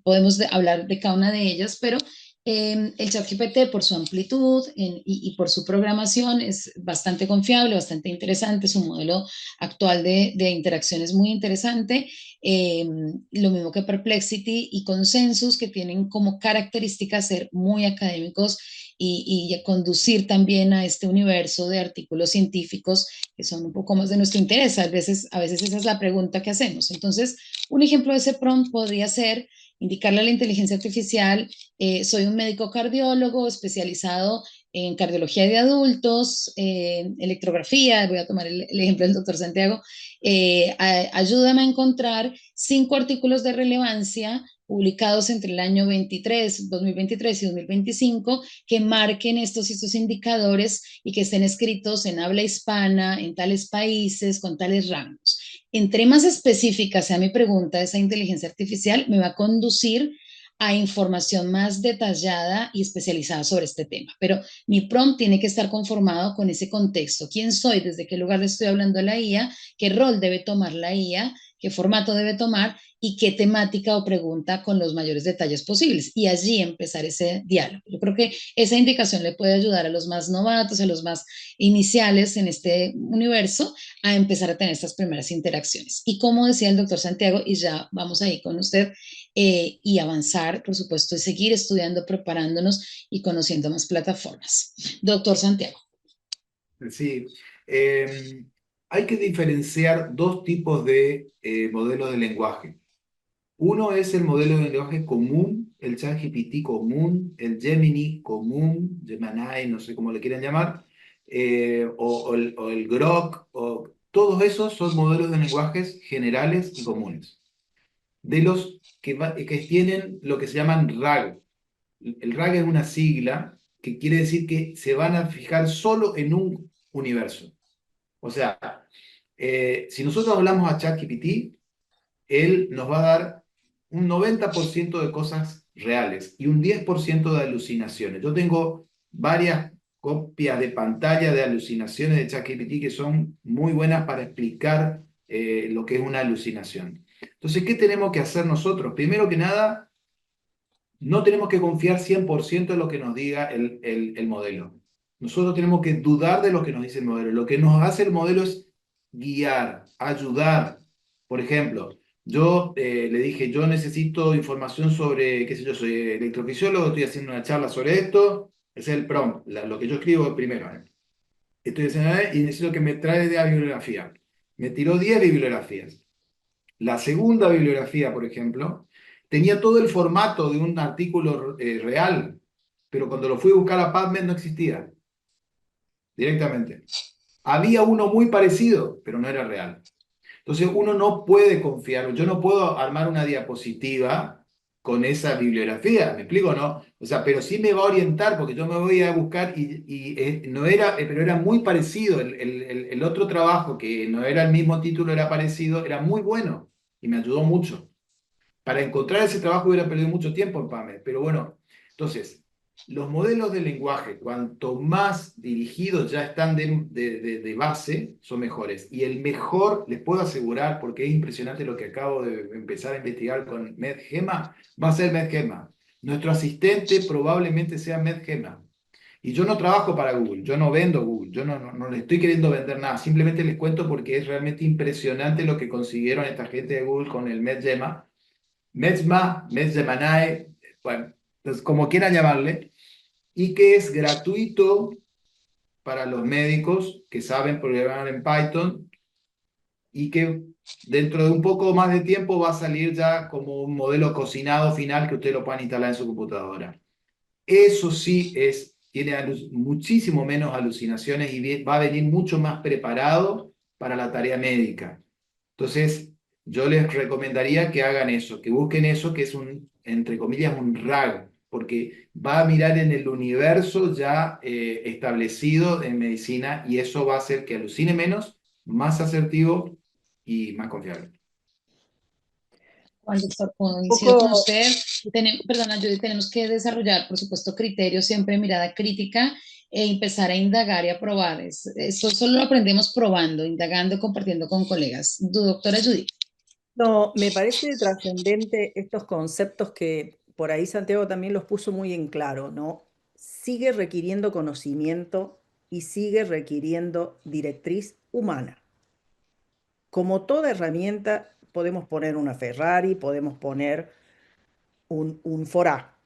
podemos hablar de cada una de ellas, pero el ChatGPT por su amplitud y por su programación es bastante confiable, bastante interesante, su modelo actual de interacción es muy interesante, lo mismo que Perplexity y Consensus, que tienen como característica ser muy académicos y conducir también a este universo de artículos científicos que son un poco más de nuestro interés. A veces esa es la pregunta que hacemos. Entonces, un ejemplo de ese prompt podría ser indicarle a la inteligencia artificial, soy un médico cardiólogo especializado en cardiología de adultos, electrografía, voy a tomar el ejemplo del doctor Santiago, ayúdame a encontrar 5 artículos de relevancia publicados entre el año 2023 y 2025 que marquen estos indicadores y que estén escritos en habla hispana, en tales países, con tales rangos. Entre más específica sea mi pregunta, esa inteligencia artificial me va a conducir a información más detallada y especializada sobre este tema. Pero mi prompt tiene que estar conformado con ese contexto. ¿Quién soy? ¿Desde qué lugar le estoy hablando a la IA? ¿Qué rol debe tomar la IA? ¿Qué formato debe tomar? Y qué temática o pregunta con los mayores detalles posibles. Y allí empezar ese diálogo. Yo creo que esa indicación le puede ayudar a los más novatos, a los más iniciales en este universo, a empezar a tener estas primeras interacciones. Y como decía el doctor Santiago, y ya vamos ahí con usted, y avanzar, por supuesto, y seguir estudiando, preparándonos y conociendo más plataformas. Doctor Santiago. Sí, hay que diferenciar dos tipos de modelos de lenguaje. Uno es el modelo de lenguaje común, el ChatGPT común, el Gemini común, Gemini, no sé cómo le quieran llamar, o el Grok, todos esos son modelos de lenguajes generales y comunes. De los que tienen lo que se llaman RAG. El RAG es una sigla que quiere decir que se van a fijar solo en un universo. O sea, si nosotros hablamos a ChatGPT, él nos va a dar un 90% de cosas reales y un 10% de alucinaciones. Yo tengo varias copias de pantalla de alucinaciones de ChatGPT que son muy buenas para explicar lo que es una alucinación. Entonces, ¿qué tenemos que hacer nosotros? Primero que nada, no tenemos que confiar 100% en lo que nos diga el modelo. Nosotros tenemos que dudar de lo que nos dice el modelo. Lo que nos hace el modelo es guiar, ayudar. Por ejemplo, yo le dije, yo necesito información sobre, qué sé yo, soy electrofisiólogo, estoy haciendo una charla sobre esto, Ese es el prompt, lo que yo escribo primero. Estoy diciendo, y necesito que me trae de la bibliografía. Me tiró 10 bibliografías. La segunda bibliografía, por ejemplo, tenía todo el formato de un artículo real, pero cuando lo fui a buscar a PubMed no existía directamente. Había uno muy parecido, pero no era real. Entonces uno no puede confiar, yo no puedo armar una diapositiva con esa bibliografía, ¿me explico, no? O sea, pero sí me va a orientar porque yo me voy a buscar no era, pero era muy parecido, el otro trabajo que no era el mismo título, era parecido, era muy bueno y me ayudó mucho. Para encontrar ese trabajo hubiera perdido mucho tiempo en PAME, pero bueno, entonces, los modelos de lenguaje, cuanto más dirigidos ya están de base, son mejores. Y el mejor, les puedo asegurar, porque es impresionante lo que acabo de empezar a investigar con MedGema, va a ser MedGema. Nuestro asistente probablemente sea MedGema. Y yo no trabajo para Google, yo no vendo Google, yo no le estoy queriendo vender nada, simplemente les cuento porque es realmente impresionante lo que consiguieron esta gente de Google con el MedGema. Medzma, Medzemanae, bueno, entonces, como quieran llamarle, y que es gratuito para los médicos que saben programar en Python y que dentro de un poco más de tiempo va a salir ya como un modelo cocinado final que usted lo pueda instalar en su computadora. Eso sí tiene muchísimo menos alucinaciones y va a venir mucho más preparado para la tarea médica. Entonces, yo les recomendaría que hagan eso, que busquen eso, que es entre comillas, un RAG, porque va a mirar en el universo ya establecido en medicina y eso va a hacer que alucine menos, más asertivo y más confiable. Juan Víctor, Un coincido con poco, usted. Perdona, Judy, tenemos que desarrollar, por supuesto, criterios, siempre mirada crítica e empezar a indagar y a probar. Eso solo lo aprendemos probando, indagando, compartiendo con colegas. Doctora Judy. no, me parece trascendente estos conceptos que por ahí Santiago también los puso muy en claro, ¿no? Sigue requiriendo conocimiento y sigue requiriendo directriz humana. Como toda herramienta, podemos poner una Ferrari, podemos poner un Forá,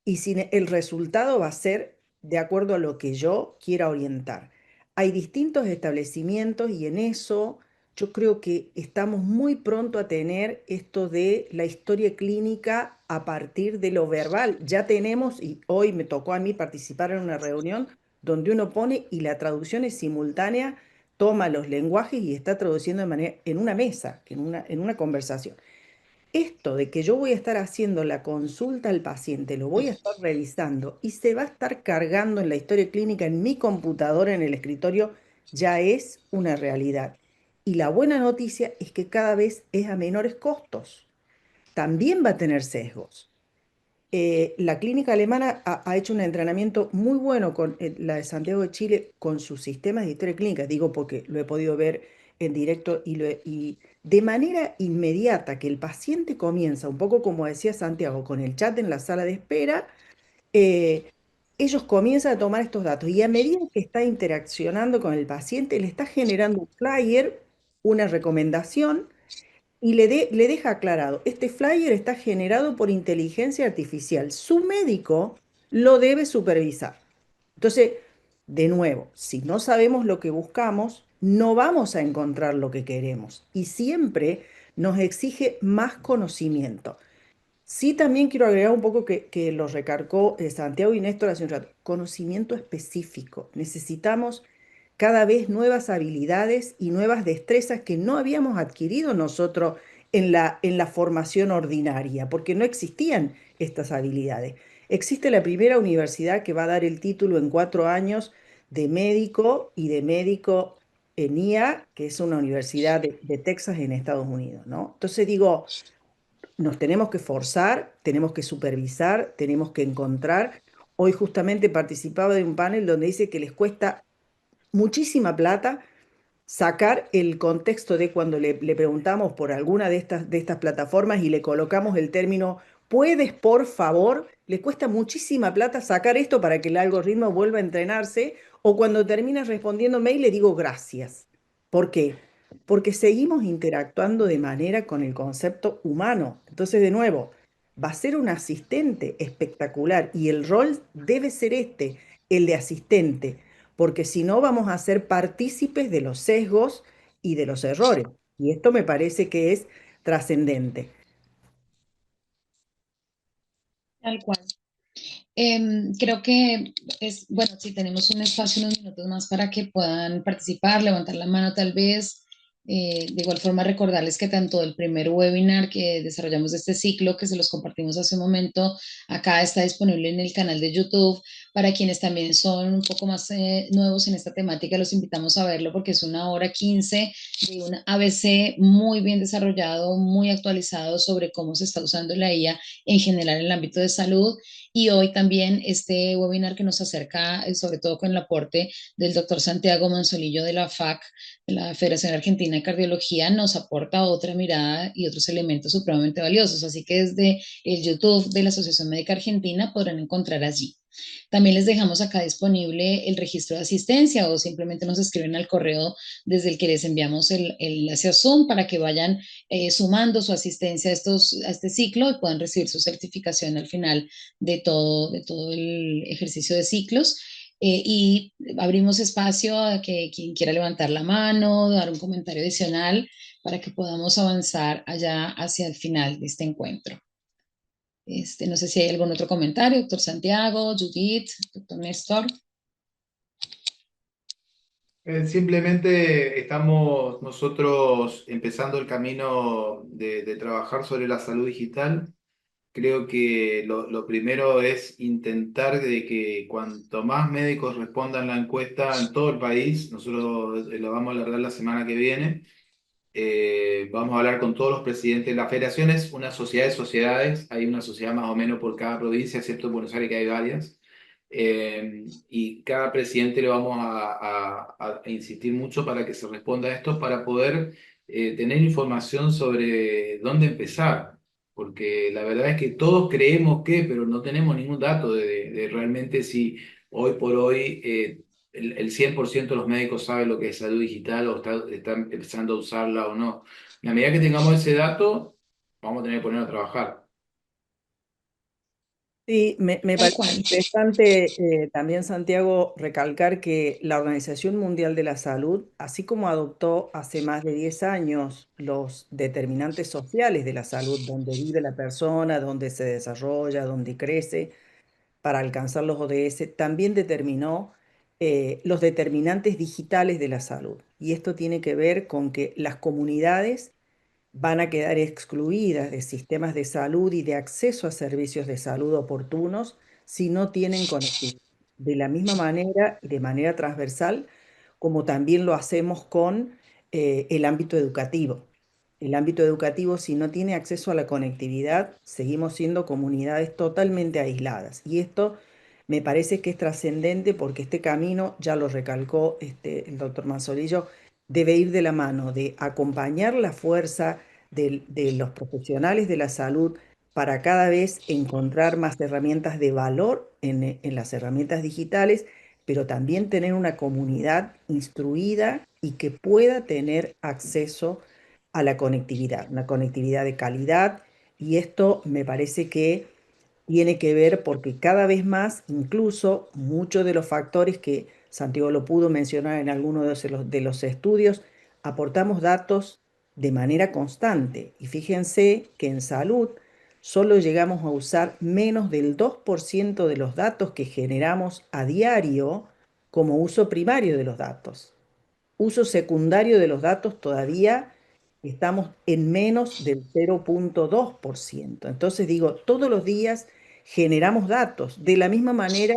y sin el resultado va a ser de acuerdo a lo que yo quiera orientar. Hay distintos establecimientos y en eso yo creo que estamos muy pronto a tener esto de la historia clínica a partir de lo verbal. Ya tenemos, y hoy me tocó a mí participar en una reunión donde uno pone y la traducción es simultánea, toma los lenguajes y está traduciendo de manera, en una mesa, en una conversación. Esto de que yo voy a estar haciendo la consulta al paciente, lo voy a estar revisando y se va a estar cargando en la historia clínica en mi computadora, en el escritorio, ya es una realidad. Y la buena noticia es que cada vez es a menores costos. También va a tener sesgos. La clínica alemana ha hecho un entrenamiento muy bueno con la de Santiago de Chile con sus sistemas de historia clínica, digo porque lo he podido ver en directo y de manera inmediata que el paciente comienza, un poco como decía Santiago, con el chat en la sala de espera, eh, ellos comienzan a tomar estos datos y a medida que está interaccionando con el paciente, le está generando un flyer, una recomendación y le deja aclarado, este flyer está generado por inteligencia artificial. Su médico lo debe supervisar. Entonces, de nuevo, si no sabemos lo que buscamos, no vamos a encontrar lo que queremos y siempre nos exige más conocimiento. Sí, también quiero agregar un poco que lo recargó Santiago y Néstor hace un rato, conocimiento específico. Necesitamos cada vez nuevas habilidades y nuevas destrezas que no habíamos adquirido nosotros en la formación ordinaria, porque no existían estas habilidades. Existe la primera universidad que va a dar el título en 4 años de médico y de médico en IA, que es una universidad de Texas en Estados Unidos, ¿no? Entonces digo, nos tenemos que forzar, tenemos que supervisar, tenemos que encontrar. Hoy justamente participaba de un panel donde dice que les cuesta muchísima plata sacar el contexto de cuando le preguntamos por alguna de estas plataformas y le colocamos el término, ¿puedes, por favor? Le cuesta muchísima plata sacar esto para que el algoritmo vuelva a entrenarse o cuando termina respondiendo mail le digo gracias. ¿Por qué? Porque seguimos interactuando de manera con el concepto humano. Entonces, de nuevo, va a ser un asistente espectacular y el rol debe ser este, el de asistente, porque si no vamos a ser partícipes de los sesgos y de los errores. Y esto me parece que es trascendente. Tal cual. Creo que es, bueno, si tenemos un espacio, unos minutos más para que puedan participar, levantar la mano tal vez. De igual forma, recordarles que tanto el primer webinar que desarrollamos de este ciclo, que se los compartimos hace un momento, acá está disponible en el canal de YouTube. Para quienes también son un poco más nuevos en esta temática, los invitamos a verlo porque es 1 hora 15 de un ABC muy bien desarrollado, muy actualizado sobre cómo se está usando la IA en general en el ámbito de salud. Y hoy también este webinar que nos acerca, sobre todo con el aporte del doctor Santiago Manzolillo de la FAC, de la Federación Argentina de Cardiología, nos aporta otra mirada y otros elementos supremamente valiosos. Así que desde el YouTube de la Asociación Médica Argentina podrán encontrar allí. También les dejamos acá disponible el registro de asistencia o simplemente nos escriben al correo desde el que les enviamos el enlace a Zoom para que vayan sumando su asistencia a este ciclo y puedan recibir su certificación al final de todo el ejercicio de ciclos. Y abrimos espacio a que quien quiera levantar la mano, dar un comentario adicional para que podamos avanzar allá hacia el final de este encuentro. No sé si hay algún otro comentario, doctor Santiago, Judith, doctor Néstor. Simplemente estamos nosotros empezando el camino de trabajar sobre la salud digital. Creo que lo primero es intentar de que cuanto más médicos respondan la encuesta en todo el país, nosotros lo vamos a alargar la semana que viene. Vamos a hablar con todos los presidentes de las federaciones, una sociedad de sociedades, hay una sociedad más o menos por cada provincia, excepto en Buenos Aires que hay varias. Y cada presidente le vamos a insistir mucho para que se responda a esto, para poder tener información sobre dónde empezar, porque la verdad es que todos creemos que, pero no tenemos ningún dato de realmente si hoy por hoy el 100% de los médicos sabe lo que es salud digital o están empezando a usarla o no. Y a medida que tengamos ese dato, vamos a tener que ponernos a trabajar. Sí, me Tal parece cual. interesante también, Santiago, recalcar que la Organización Mundial de la Salud, así como adoptó hace más de 10 años los determinantes sociales de la salud, donde vive la persona, donde se desarrolla, donde crece, para alcanzar los ODS, también determinó los determinantes digitales de la salud. Y esto tiene que ver con que las comunidades van a quedar excluidas de sistemas de salud y de acceso a servicios de salud oportunos si no tienen conectividad. De la misma manera y de manera transversal, como también lo hacemos con el ámbito educativo. El ámbito educativo, si no tiene acceso a la conectividad, seguimos siendo comunidades totalmente aisladas. Y esto me parece que es trascendente porque este camino, ya lo recalcó el doctor Manzolillo, debe ir de la mano de acompañar la fuerza de los profesionales de la salud para cada vez encontrar más herramientas de valor en las herramientas digitales, pero también tener una comunidad instruida y que pueda tener acceso a la conectividad, una conectividad de calidad. Y esto me parece que tiene que ver porque cada vez más, incluso muchos de los factores que Santiago lo pudo mencionar en alguno de los estudios, aportamos datos de manera constante. Y fíjense que en salud solo llegamos a usar menos del 2% de los datos que generamos a diario como uso primario de los datos. Uso secundario de los datos todavía estamos en menos del 0,2%. Entonces digo, todos los días generamos datos, de la misma manera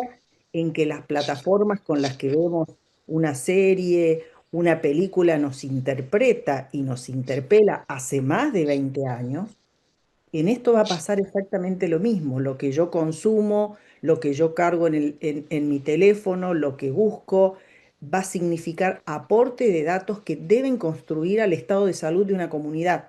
en que las plataformas con las que vemos una serie, una película nos interpreta y nos interpela hace más de 20 años, en esto va a pasar exactamente lo mismo. Lo que yo consumo, lo que yo cargo en mi teléfono, lo que busco, va a significar aporte de datos que deben construir al estado de salud de una comunidad.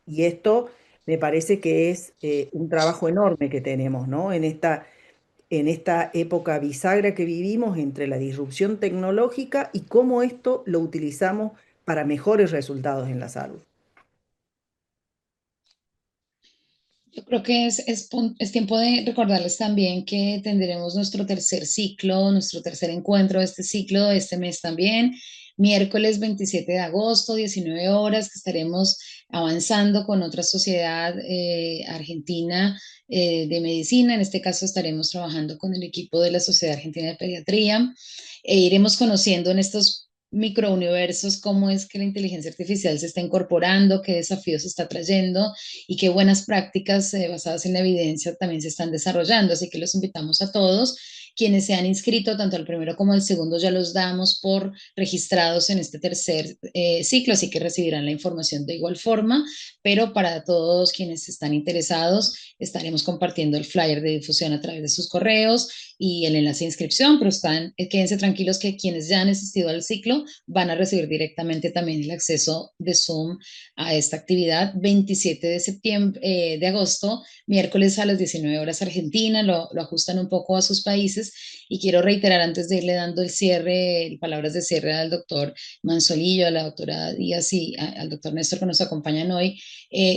Y esto me parece que es un trabajo enorme que tenemos, ¿no? En esta época bisagra que vivimos entre la disrupción tecnológica y cómo esto lo utilizamos para mejores resultados en la salud. Creo que es tiempo de recordarles también que tendremos nuestro tercer ciclo, nuestro tercer encuentro de este ciclo, de este mes también, miércoles 27 de agosto, 19 horas, que estaremos avanzando con otra sociedad argentina de medicina. En este caso estaremos trabajando con el equipo de la Sociedad Argentina de Pediatría e iremos conociendo en estos microuniversos cómo es que la inteligencia artificial se está incorporando, qué desafíos se está trayendo y qué buenas prácticas basadas en la evidencia también se están desarrollando. Así que los invitamos a todos. Quienes se han inscrito, tanto al primero como al segundo, ya los damos por registrados en este tercer ciclo, así que recibirán la información de igual forma, pero para todos quienes están interesados, estaremos compartiendo el flyer de difusión a través de sus correos y el enlace de inscripción, pero quédense tranquilos que quienes ya han asistido al ciclo van a recibir directamente también el acceso de Zoom a esta actividad 27 de septiembre, de agosto, miércoles a las 19 horas Argentina, lo ajustan un poco a sus países y quiero reiterar antes de irle dando el cierre, palabras de cierre al doctor Manzolillo, a la doctora Díaz y al doctor Néstor que nos acompañan hoy,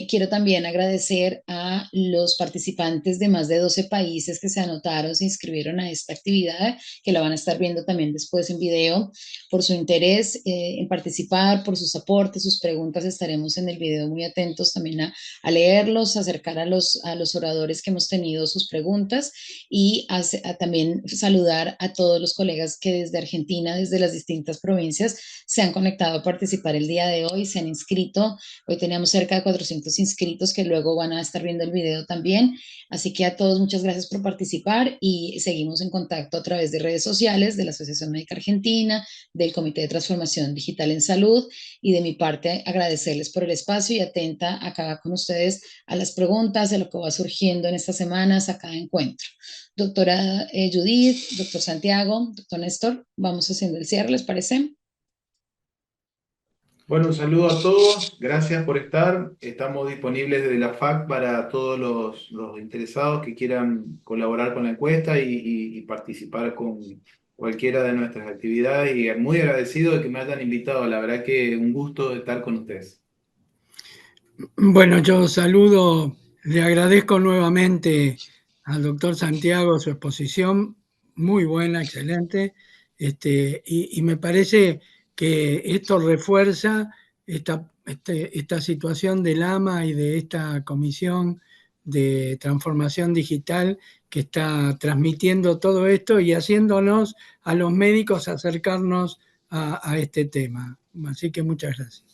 quiero también agradecer a los participantes de más de 12 países que se anotaron, se inscribieron a esta actividad, que la van a estar viendo también después en video, por su interés en participar, por sus aportes, sus preguntas. Estaremos en el video muy atentos también a leerlos, a acercar a los oradores que hemos tenido sus preguntas y a también saludar a todos los colegas que desde Argentina, desde las distintas provincias, se han conectado a participar el día de hoy, se han inscrito. Hoy teníamos cerca de 400 inscritos que luego van a estar viendo el video también. Así que a todos muchas gracias por participar y seguimos en contacto a través de redes sociales de la Asociación Médica Argentina, del Comité de Transformación Digital en Salud y de mi parte agradecerles por el espacio y atenta acá con ustedes a las preguntas, de lo que va surgiendo en estas semanas a cada encuentro. Doctora Judith, doctor Santiago, doctor Néstor, vamos haciendo el cierre, ¿les parece? Bueno, un saludo a todos, gracias por estar. Estamos disponibles desde la FAC para todos los interesados que quieran colaborar con la encuesta y participar con cualquiera de nuestras actividades. Y muy agradecido de que me hayan invitado, la verdad que un gusto estar con ustedes. Bueno, yo saludo, le agradezco nuevamente al doctor Santiago su exposición, muy buena, excelente, y me parece que esto refuerza esta situación del AMA y de esta comisión de transformación digital que está transmitiendo todo esto y haciéndonos a los médicos acercarnos a este tema. Así que muchas gracias.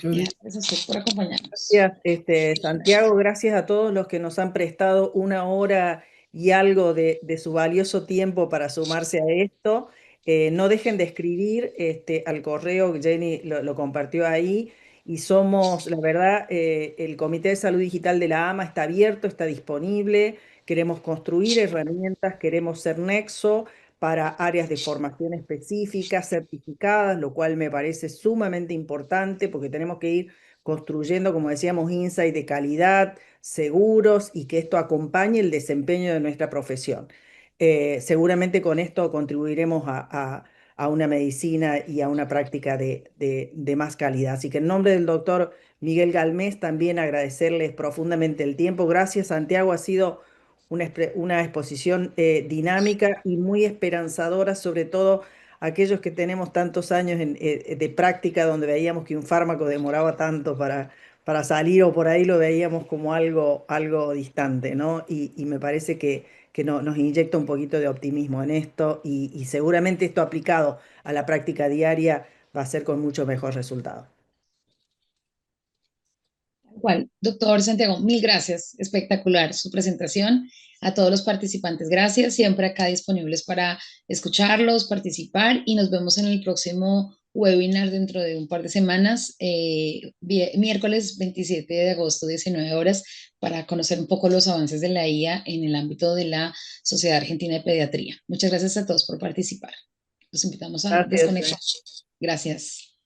Gracias a usted por acompañarnos. Gracias, Santiago, gracias a todos los que nos han prestado una hora y algo de su valioso tiempo para sumarse a esto. No dejen de escribir al correo, Jenny lo compartió ahí, y somos, la verdad, el Comité de Salud Digital de la AMA está abierto, está disponible, queremos construir herramientas, queremos ser nexo para áreas de formación específicas, certificadas, lo cual me parece sumamente importante porque tenemos que ir construyendo, como decíamos, insights de calidad, seguros y que esto acompañe el desempeño de nuestra profesión. Seguramente con esto contribuiremos a una medicina y a una práctica de más calidad. Así que en nombre del doctor Miguel Galmés, también agradecerles profundamente el tiempo. Gracias, Santiago. Ha sido una exposición dinámica y muy esperanzadora, sobre todo aquellos que tenemos tantos años de práctica donde veíamos que un fármaco demoraba tanto para salir o por ahí lo veíamos como algo distante, ¿no? Y me parece que nos inyecta un poquito de optimismo en esto y seguramente esto aplicado a la práctica diaria va a ser con mucho mejor resultado. Igual, doctor Santiago, mil gracias. Espectacular su presentación. A todos los participantes, gracias. Siempre acá disponibles para escucharlos, participar y nos vemos en el próximo webinar dentro de un par de semanas, miércoles 27 de agosto, 19 horas, para conocer un poco los avances de la IA en el ámbito de la Sociedad Argentina de Pediatría. Muchas gracias a todos por participar. Los invitamos a Gracias. desconectar. Gracias.